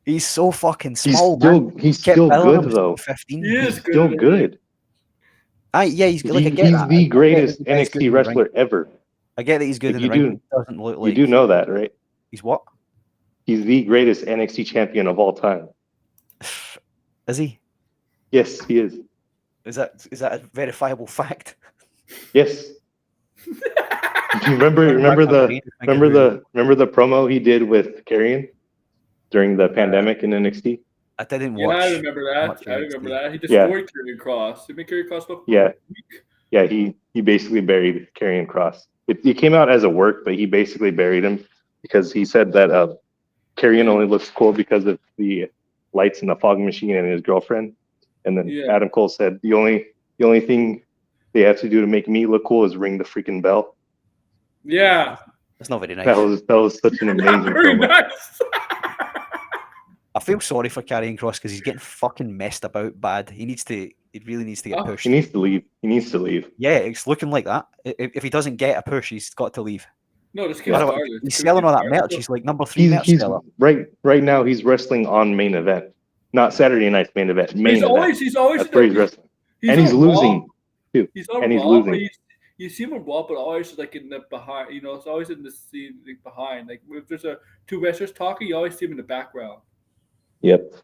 He's so fucking small. He's still good though. 15. He's still good. He's the greatest NXT wrestler ever. I get that he's good in the ring. Doesn't look like you do know that, right? He's what? He's the greatest NXT champion of all time. Is he? Yes, he is. Is that a verifiable fact? Yes. Remember the promo he did with Karrion during the pandemic in NXT? I didn't watch. Yeah, I remember that. He destroyed Karrion Kross. Did Karrion Kross look? Yeah, he basically buried Karrion Kross. It came out as a work, but he basically buried him because he said that Karrion only looks cool because of the lights in the fog machine and his girlfriend. And then Adam Cole said the only thing they have to do to make me look cool is ring the freaking bell. Yeah, that's not very nice. That was such an amazing very promo. Nice. I feel sorry for Karrion Kross because he's getting fucking messed about bad. He really needs to get pushed. He needs to leave. Yeah, it's looking like that. If he doesn't get a push, he's got to leave. No, this he's selling all that merch. He's like number 3 merch seller. Right now he's wrestling on main event. Not Saturday night's main event. He's always That's where he's wrestling. And he's losing too. He's on and he's Raw, losing. You see him on Raw, but always like in the behind. You know, it's always in the scene behind. Like if there's two wrestlers talking, you always see him in the background. Yep.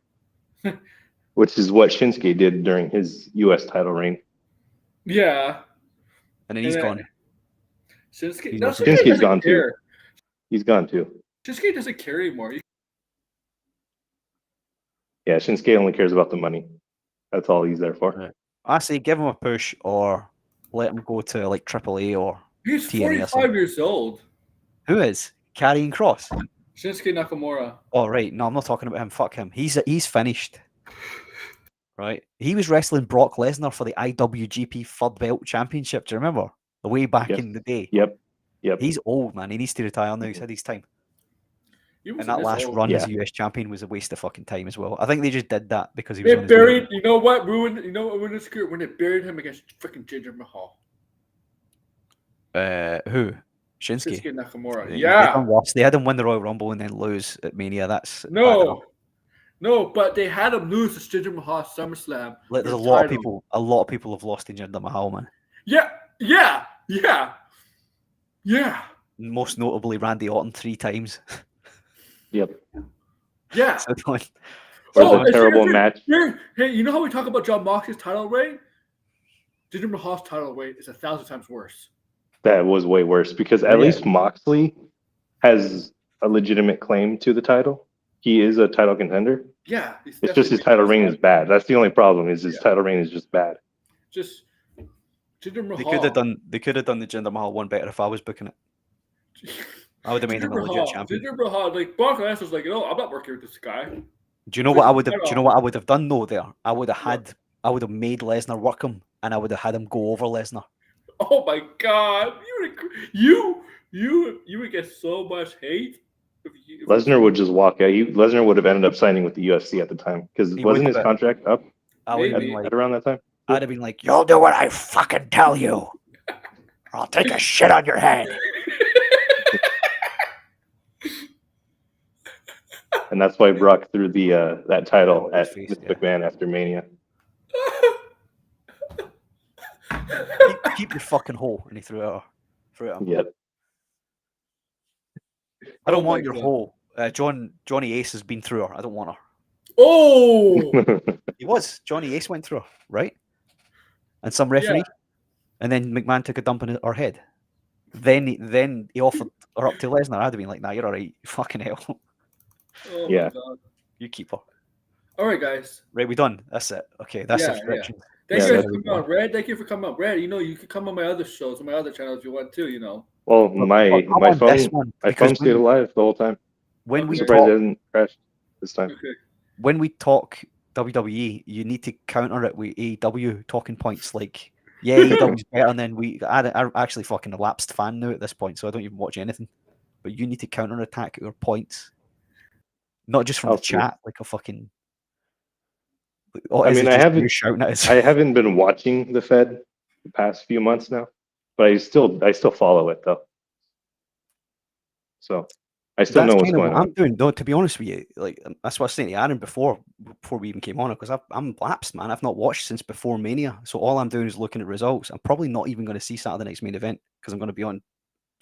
Which is what Shinsuke did during his U.S. title reign. Yeah. And then he's gone. Shinsuke's gone too. He's gone too. Shinsuke doesn't care anymore. Yeah, Shinsuke only cares about the money. That's all he's there for. Right. I say give him a push or let him go to like AAA or He's TNA 45 years old. Who is? Karrion Kross? Shinsuke Nakamura. Oh, right. No, I'm not talking about him. Fuck him. He's finished. Right? He was wrestling Brock Lesnar for the IWGP Third Belt Championship. Do you remember? The way back in the day. Yep. He's old, man. He needs to retire now. He's had his time. And that last run as US champion was a waste of fucking time as well. I think they just did that because he was. They buried. You know what ruined? You know what ruined his career when they buried him against freaking Jinder Mahal. Who? Shinsuke Nakamura. They had him win the Royal Rumble and then lose at Mania. That's no, but they had him lose to Jinder Mahal at SummerSlam. There's a lot of people. A lot of people have lost to Jinder Mahal, man. Yeah. Most notably, Randy Orton 3 times. Yep. Yeah. So a terrible match. Hey, you know how we talk about John Moxley's title reign? Jinder Mahal's title reign is 1,000 times worse. That was way worse because at least Moxley has a legitimate claim to the title. He is a title contender. Yeah. It's just his title reign is bad. That's the only problem. Is his title reign is just bad. Just Jinder Mahal. They could have done the Jinder Mahal one better if I was booking it. I would have made him a legit champion. Jinder Mahal, like Brock Lesnar's like, I'm not working with this guy. Do you know what I would have? Do you know what I would have done though? There, I would have made Lesnar work him, and I would have had him go over Lesnar. Oh my God! You would get so much hate. Lesnar would just walk out. Lesnar would have ended up signing with the UFC at the time because wasn't his contract up? I would have been like, around that time. I'd have been like, "You'll do what I fucking tell you, or I'll take a shit on your head." And that's why Brock threw the that title at Mr. McMahon after Mania. Keep your fucking hole, and he threw it out. Yep. I don't want your hole. Johnny Ace has been through her. I don't want her. Oh, Johnny Ace went through her, right? And some referee, and then McMahon took a dump in her head. Then he offered her up to Lesnar. I'd have been like, "Nah, you're all right. You fucking hell." Oh my God. You keep her. All right, guys. Right, we done. That's it. Okay, that's it. Thank you for coming on, Red. Thank you for coming on, Red. You can come on my other shows, on my other channels if you want to. Well, my phone stayed alive the whole time. When we surprised it hasn't crashed this time. Okay. When we talk WWE, you need to counter it with AEW talking points like, yeah, AEW's better, and then I'm actually fucking a lapsed fan now at this point, so I don't even watch anything. But you need to counter attack your points. Not just from the chat, like a fucking. I haven't been watching the Fed the past few months now, but I still follow it though. So I still know what's going on. I'm doing though. To be honest with you, like that's what I was saying to Aaron before we even came on it, because I'm lapsed, man. I've not watched since before Mania, so all I'm doing is looking at results. I'm probably not even going to see Saturday night's main event because I'm going to be on.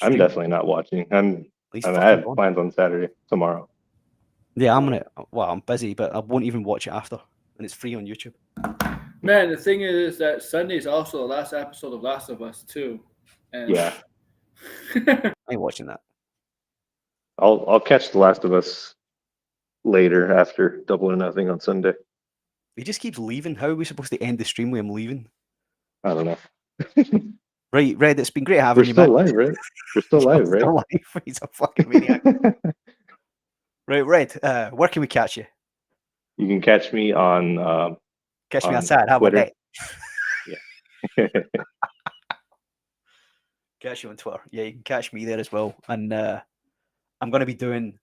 I'm definitely not watching. I have plans on Saturday tomorrow. Yeah, I'm busy, but I won't even watch it after, and it's free on YouTube. Man, the thing is that Sunday is also the last episode of Last of Us too. And I ain't watching that. I'll catch The Last of Us later after Double or Nothing on Sunday. He just keeps leaving. How are we supposed to end the stream with him leaving? I don't know. Right, Red, it's been great having you, man. We're still live, right? Still live. He's a fucking maniac. Right, Red, where can we catch you? You can catch me on... catch me outside. How about that? Yeah. Catch you on Twitter. Yeah, you can catch me there as well. And I'm going to be doing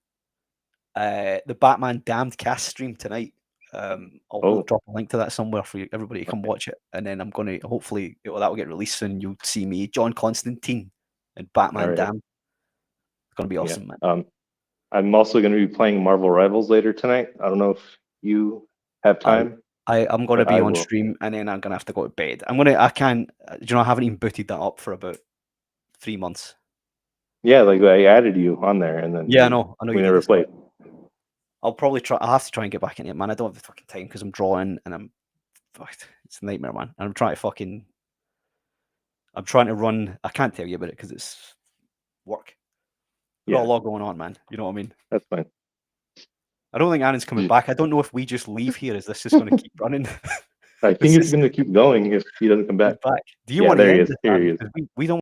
the Batman Damned cast stream tonight. I'll drop a link to that somewhere for everybody to come watch it. And then I'm going to, hopefully, that will get released soon. You'll see me, John Constantine, and Batman Damned. It's going to be awesome, man. I'm also going to be playing Marvel Rivals later tonight. I don't know if you have time. I'm going to be on stream, and then I'm going to have to go to bed. I haven't even booted that up for about 3 months. Yeah, like I added you on there, and then I know we never played. I'll have to try and get back in it, man. I don't have the fucking time because I'm drawing, and it's a nightmare, man. And I'm trying to run. I can't tell you about it because it's work. Got a lot going on, man. You know what I mean? That's fine. I don't think Aaron's coming back. I don't know if we just leave here. Is this just going to keep running? I think it's going to keep going if he doesn't come back. Do you want to? There he is. Here he is. We don't.